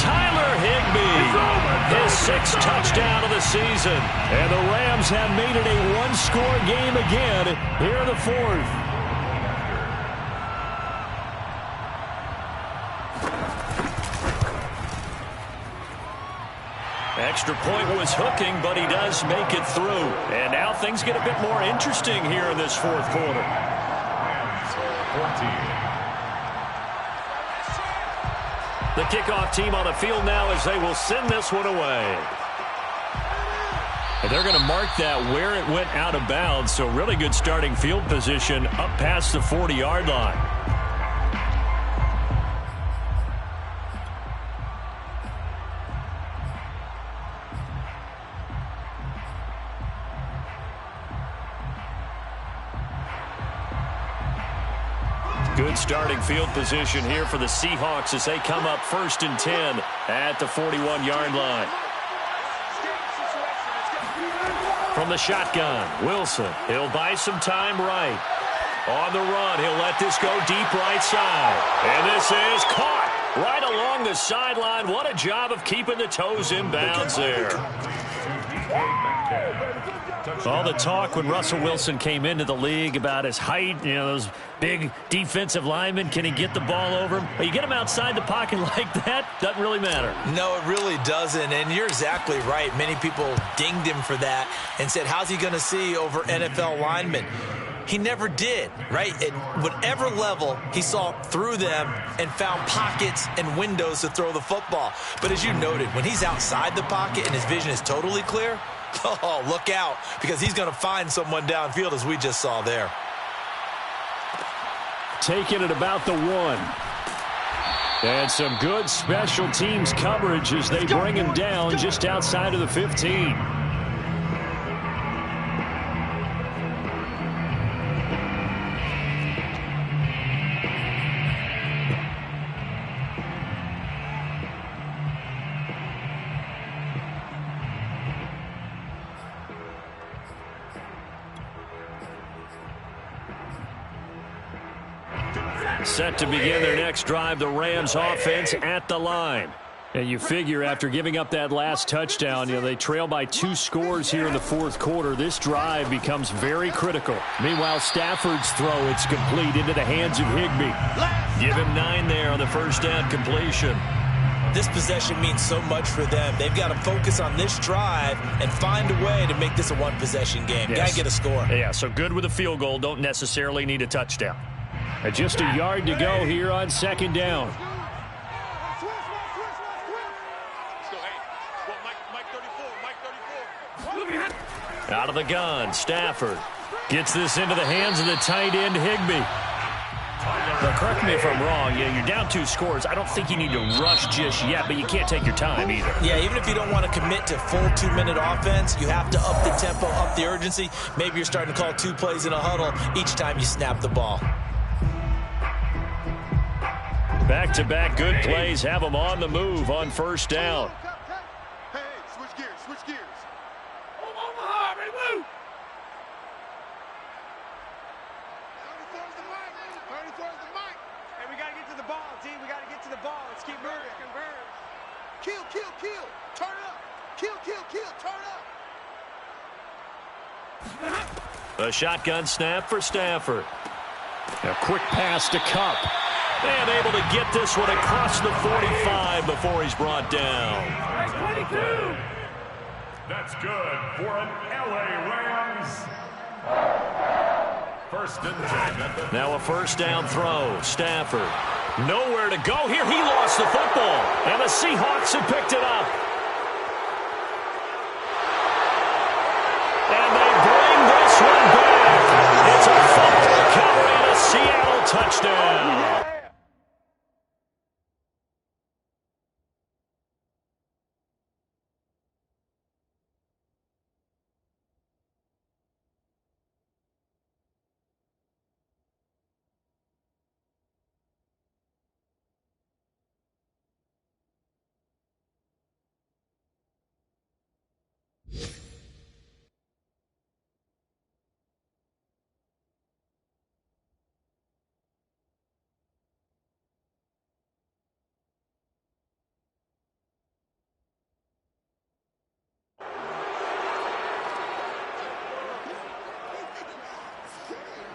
Tyler Higbee Higbee, his 6th touchdown of the season. And the Rams have made it a one-score game again here in the 4th. Extra point was hooking, but he does make it through. And now things get a bit more interesting here in this 4th quarter. The kickoff team on the field now as they will send this one away. And they're going to mark that where it went out of bounds. So really good starting field position up past the 40-yard line. Good starting field position here for the Seahawks as they come up 1st and 10 at the 41-yard line. From the shotgun, Wilson. He'll buy some time right. On the run, he'll let this go deep right side. And this is caught right along the sideline. What a job of keeping the toes in bounds there. All the talk when Russell Wilson came into the league about his height, those big defensive linemen, can he get the ball over him? You get him outside the pocket like that, doesn't really matter. No, it really doesn't, and you're exactly right. Many people dinged him for that and said, how's he going to see over NFL linemen? He never did, right? At whatever level, he saw through them and found pockets and windows to throw the football. But as you noted, when he's outside the pocket and his vision is totally clear, oh, look out, because he's going to find someone downfield, as we just saw there. Taking it about the 1. And some good special teams coverage as they bring him down just outside of the 15. Set to begin their next drive, the Rams offense at the line. And you figure after giving up that last touchdown, they trail by 2 scores here in the 4th quarter. This drive becomes very critical. Meanwhile, Stafford's throw, it's complete into the hands of Higbee. Give him 9 there on the 1st down completion. This possession means so much for them. They've got to focus on this drive and find a way to make this a one-possession game. Yes. Got to get a score. Yeah, so good with a field goal. Don't necessarily need a touchdown. And just a yard to go here on 2nd down. Out of the gun, Stafford gets this into the hands of the tight end, Higbee. Now, correct me if I'm wrong. You're down 2 scores. I don't think you need to rush just yet, but you can't take your time either. Yeah, even if you don't want to commit to full 2-minute offense, you have to up the tempo, up the urgency. Maybe you're starting to call 2 plays in a huddle each time you snap the ball. Back-to-back good plays have them on the move on 1st down. Hey, switch gears, switch gears. Move. 34's the mic. 34's the mic. Hey, we got to get to the ball, D. We got to get to the ball. Let's keep moving. Kill. Turn up. Kill. Turn up. A shotgun snap for Stafford. A quick pass to Kupp. And able to get this one across the 45 before he's brought down. That's good for an LA Rams. 1st and 10. Now a 1st down throw. Stafford. Nowhere to go here. He lost the football. And the Seahawks have picked it up. And they bring this one back. It's a fumble recovery and a Seattle touchdown.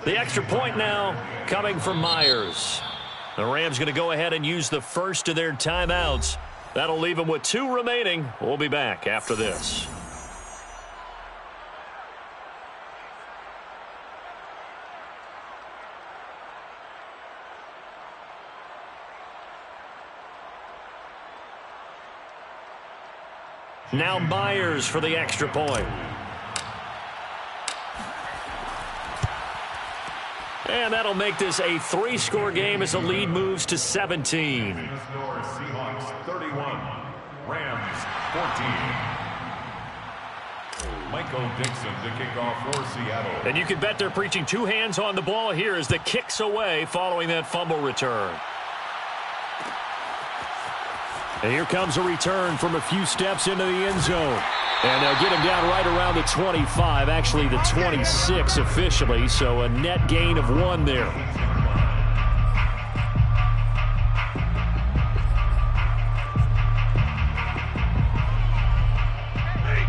The extra point now coming from Myers. The Rams going to go ahead and use the first of their timeouts. That'll leave them with 2 remaining. We'll be back after this. Now Myers for the extra point. And that'll make this a 3-score game as the lead moves to 17. Seahawks 31, Rams 14. Michael Dixon to kick off for Seattle. And you can bet they're preaching 2 hands on the ball here as the kick's away following that fumble return. And here comes a return from a few steps into the end zone. And they'll get him down right around the 25, actually the 26 officially, so a net gain of 1 there.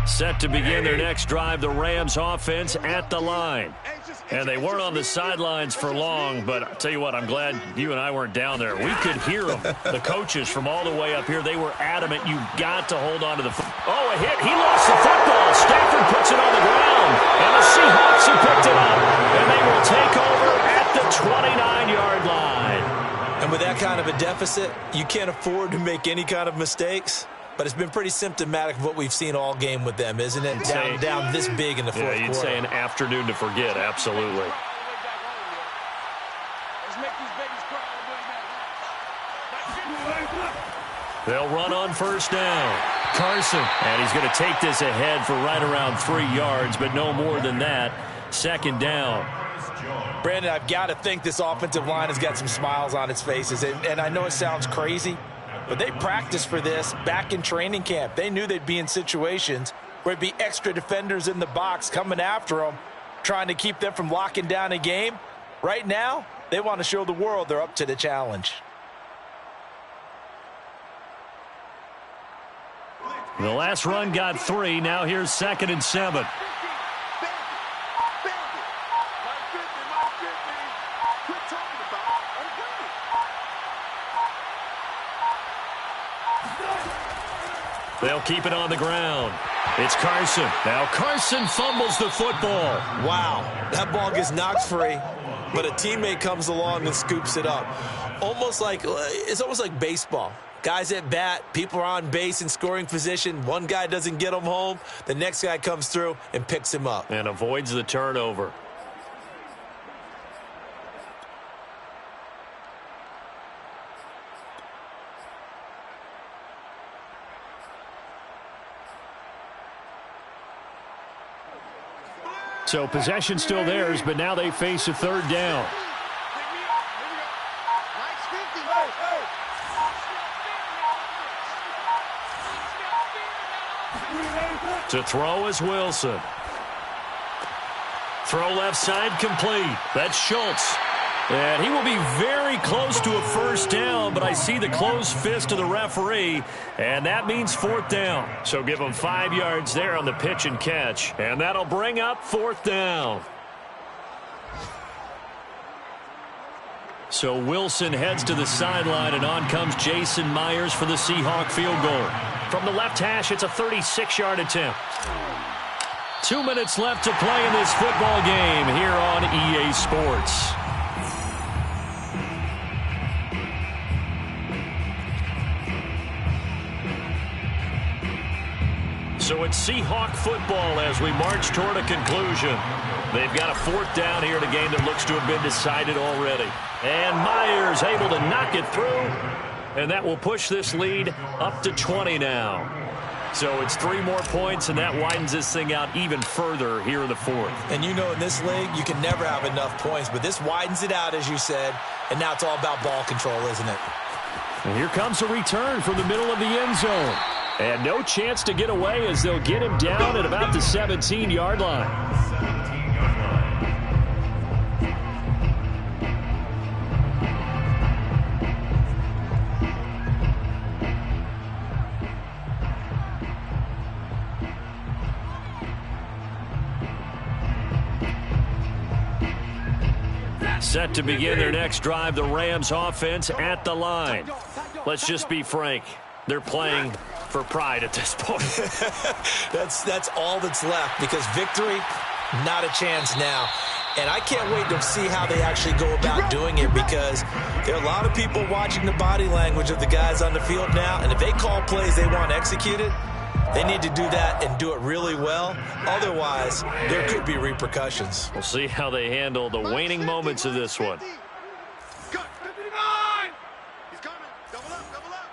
Set to begin their next drive, the Rams offense at the line. And they weren't on the sidelines for long, but I'll tell you what, I'm glad you and I weren't down there. We could hear them, the coaches from all the way up here. They were adamant, you've got to hold on to the football. Oh, a hit. He lost the football. Stafford puts it on the ground. And the Seahawks have picked it up. And they will take over at the 29-yard line. And with that kind of a deficit, you can't afford to make any kind of mistakes. But it's been pretty symptomatic of what we've seen all game with them, isn't it? Down this big in the fourth quarter. Yeah, you'd say an afternoon to forget, absolutely. They'll run on first down. Carson, and he's going to take this ahead for right around 3 yards, but no more than that. Second down. Brandon, I've got to think this offensive line has got some smiles on its faces. And I know it sounds crazy, but they practiced for this back in training camp. They knew they'd be in situations where it'd be extra defenders in the box coming after them, trying to keep them from locking down a game. Right now, they want to show the world they're up to the challenge. The last run got 3. Now here's 2nd and 7. They'll keep it on the ground. It's Carson. Now Carson fumbles the football. Wow, that ball gets knocked free, but a teammate comes along and scoops it up. It's almost like baseball. Guys at bat, people are on base in scoring position. One guy doesn't get him home. The next guy comes through and picks him up. And avoids the turnover. So possession still theirs, but now they face a 3rd down. To throw is Wilson. Throw left side complete. That's Schultz. And he will be very close to a first down, but I see the closed fist of the referee, and that means 4th down. So give him 5 yards there on the pitch and catch, and that'll bring up 4th down. So Wilson heads to the sideline, and on comes Jason Myers for the Seahawk field goal. From the left hash, it's a 36-yard attempt. 2 minutes left to play in this football game here on EA Sports. So it's Seahawk football as we march toward a conclusion. They've got a 4th down here in a game that looks to have been decided already. And Myers able to knock it through. And that will push this lead up to 20 now. So it's 3 more points, and that widens this thing out even further here in the 4th. And you know in this league, you can never have enough points. But this widens it out, as you said. And now it's all about ball control, isn't it? And here comes a return from the middle of the end zone. And no chance to get away as they'll get him down at about the 17-yard line. Set to begin their next drive, the Rams offense at the line. Let's just be frank. They're playing for pride at this point. That's all that's left, because victory, not a chance now. And I can't wait to see how they actually go about doing it, because there are a lot of people watching the body language of the guys on the field now, and if they call plays they want executed, they need to do that and do it really well. Otherwise, there could be repercussions. We'll see how they handle the waning moments of this one. He's coming. Double up, double up.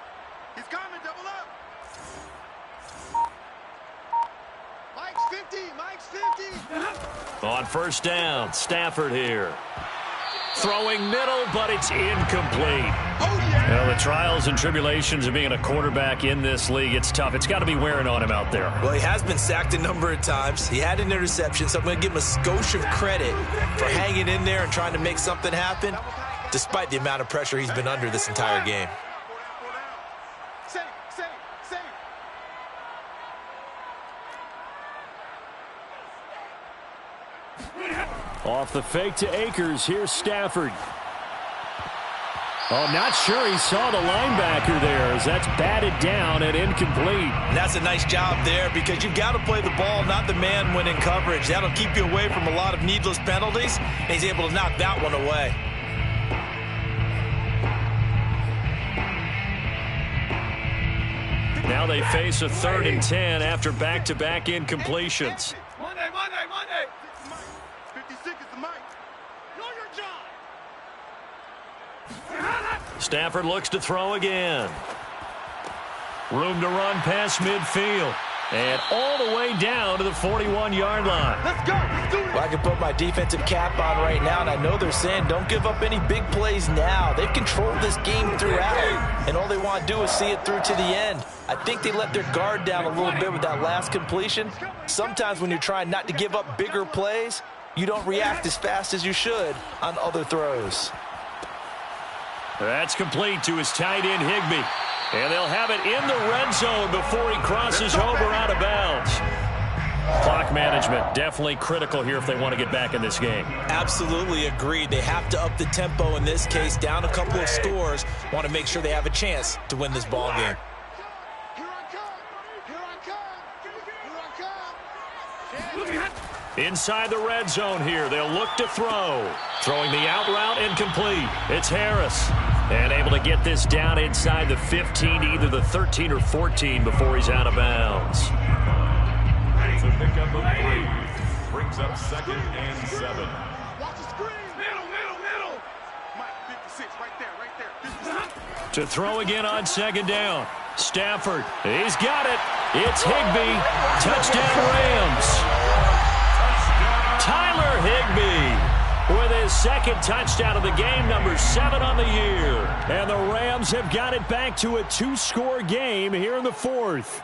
He's coming, double up. Mike's 50, Mike's 50. On first down, Stafford here. Throwing middle, but it's incomplete. Oh, yeah. Well, the trials and tribulations of being a quarterback in this league, it's tough. It's got to be wearing on him out there. Well, he has been sacked a number of times. He had an interception, so I'm going to give him a skosh of credit for hanging in there and trying to make something happen, despite the amount of pressure he's been under this entire game. Safe. Off the fake to Akers, here's Stafford. Oh, not sure he saw the linebacker there, as that's batted down and incomplete. And that's a nice job there, because you've got to play the ball, not the man when in coverage. That'll keep you away from a lot of needless penalties, and he's able to knock that one away. Now they face a 3rd and 10 after back-to-back incompletions. Monday. 56 is the mic. Know your job. Stafford looks to throw again. Room to run past midfield. And all the way down to the 41-yard line. Let's go. Let's do it. Well, I can put my defensive cap on right now, and I know they're saying don't give up any big plays now. They've controlled this game throughout, and all they want to do is see it through to the end. I think they let their guard down a little bit with that last completion. Sometimes when you're trying not to give up bigger plays, you don't react as fast as you should on other throws. That's complete to his tight end, Higbee. And they'll have it in the red zone before he crosses over out of bounds. Clock management definitely critical here if they want to get back in this game. Absolutely agreed. They have to up the tempo in this case, down a couple of scores. Want to make sure they have a chance to win this ball game. Inside the red zone here, they'll look to throw. Throwing the out route incomplete. It's Harris. And able to get this down inside the 15, either the 13 or 14 before he's out of bounds. So pick up of 3. Brings up 2nd and 7. Watch the screen. Middle. Mike, 56, right there. 56. To throw again on 2nd down. Stafford, he's got it. It's Higbee. Touchdown Rams. Tyler Higbee with his 2nd touchdown of the game, number 7 on the year. And the Rams have got it back to a 2-score game here in the 4th.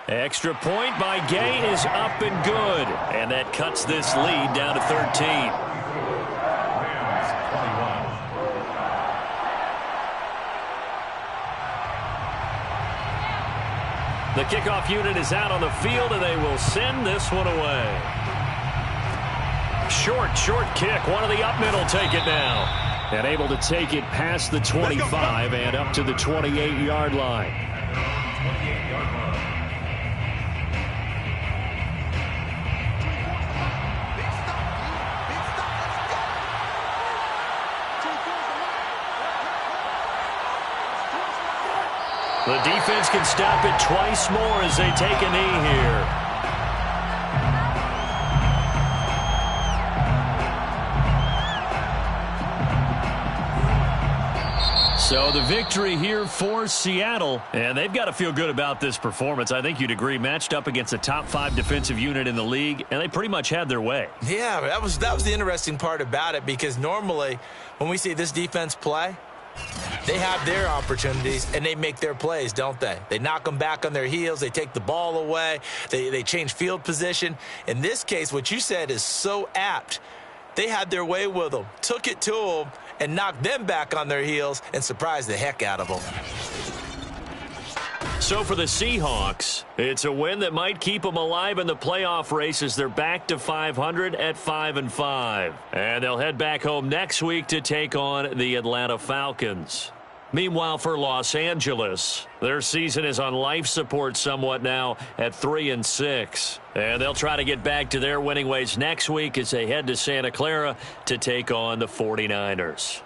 Extra point by Gay is up and good. And that cuts this lead down to 13. Rams 21. The kickoff unit is out on the field, and they will send this one away. Short kick. One of the up middle take it now. And able to take it past the 25 and up to the 28-yard line. 28-yard line. The defense can stop it twice more as they take a knee here. So the victory here for Seattle, and they've got to feel good about this performance. I think you'd agree, matched up against a top 5 defensive unit in the league, and they pretty much had their way. Yeah, that was the interesting part about it, because normally when we see this defense play, they have their opportunities, and they make their plays, don't they? They knock them back on their heels. They take the ball away. They change field position. In this case, what you said is so apt. They had their way with them, took it to them, and knocked them back on their heels and surprised the heck out of them. So for the Seahawks, it's a win that might keep them alive in the playoff race as they're back to 500 at 5-5. And they'll head back home next week to take on the Atlanta Falcons. Meanwhile, for Los Angeles, their season is on life support somewhat now at 3-6. And they'll try to get back to their winning ways next week as they head to Santa Clara to take on the 49ers.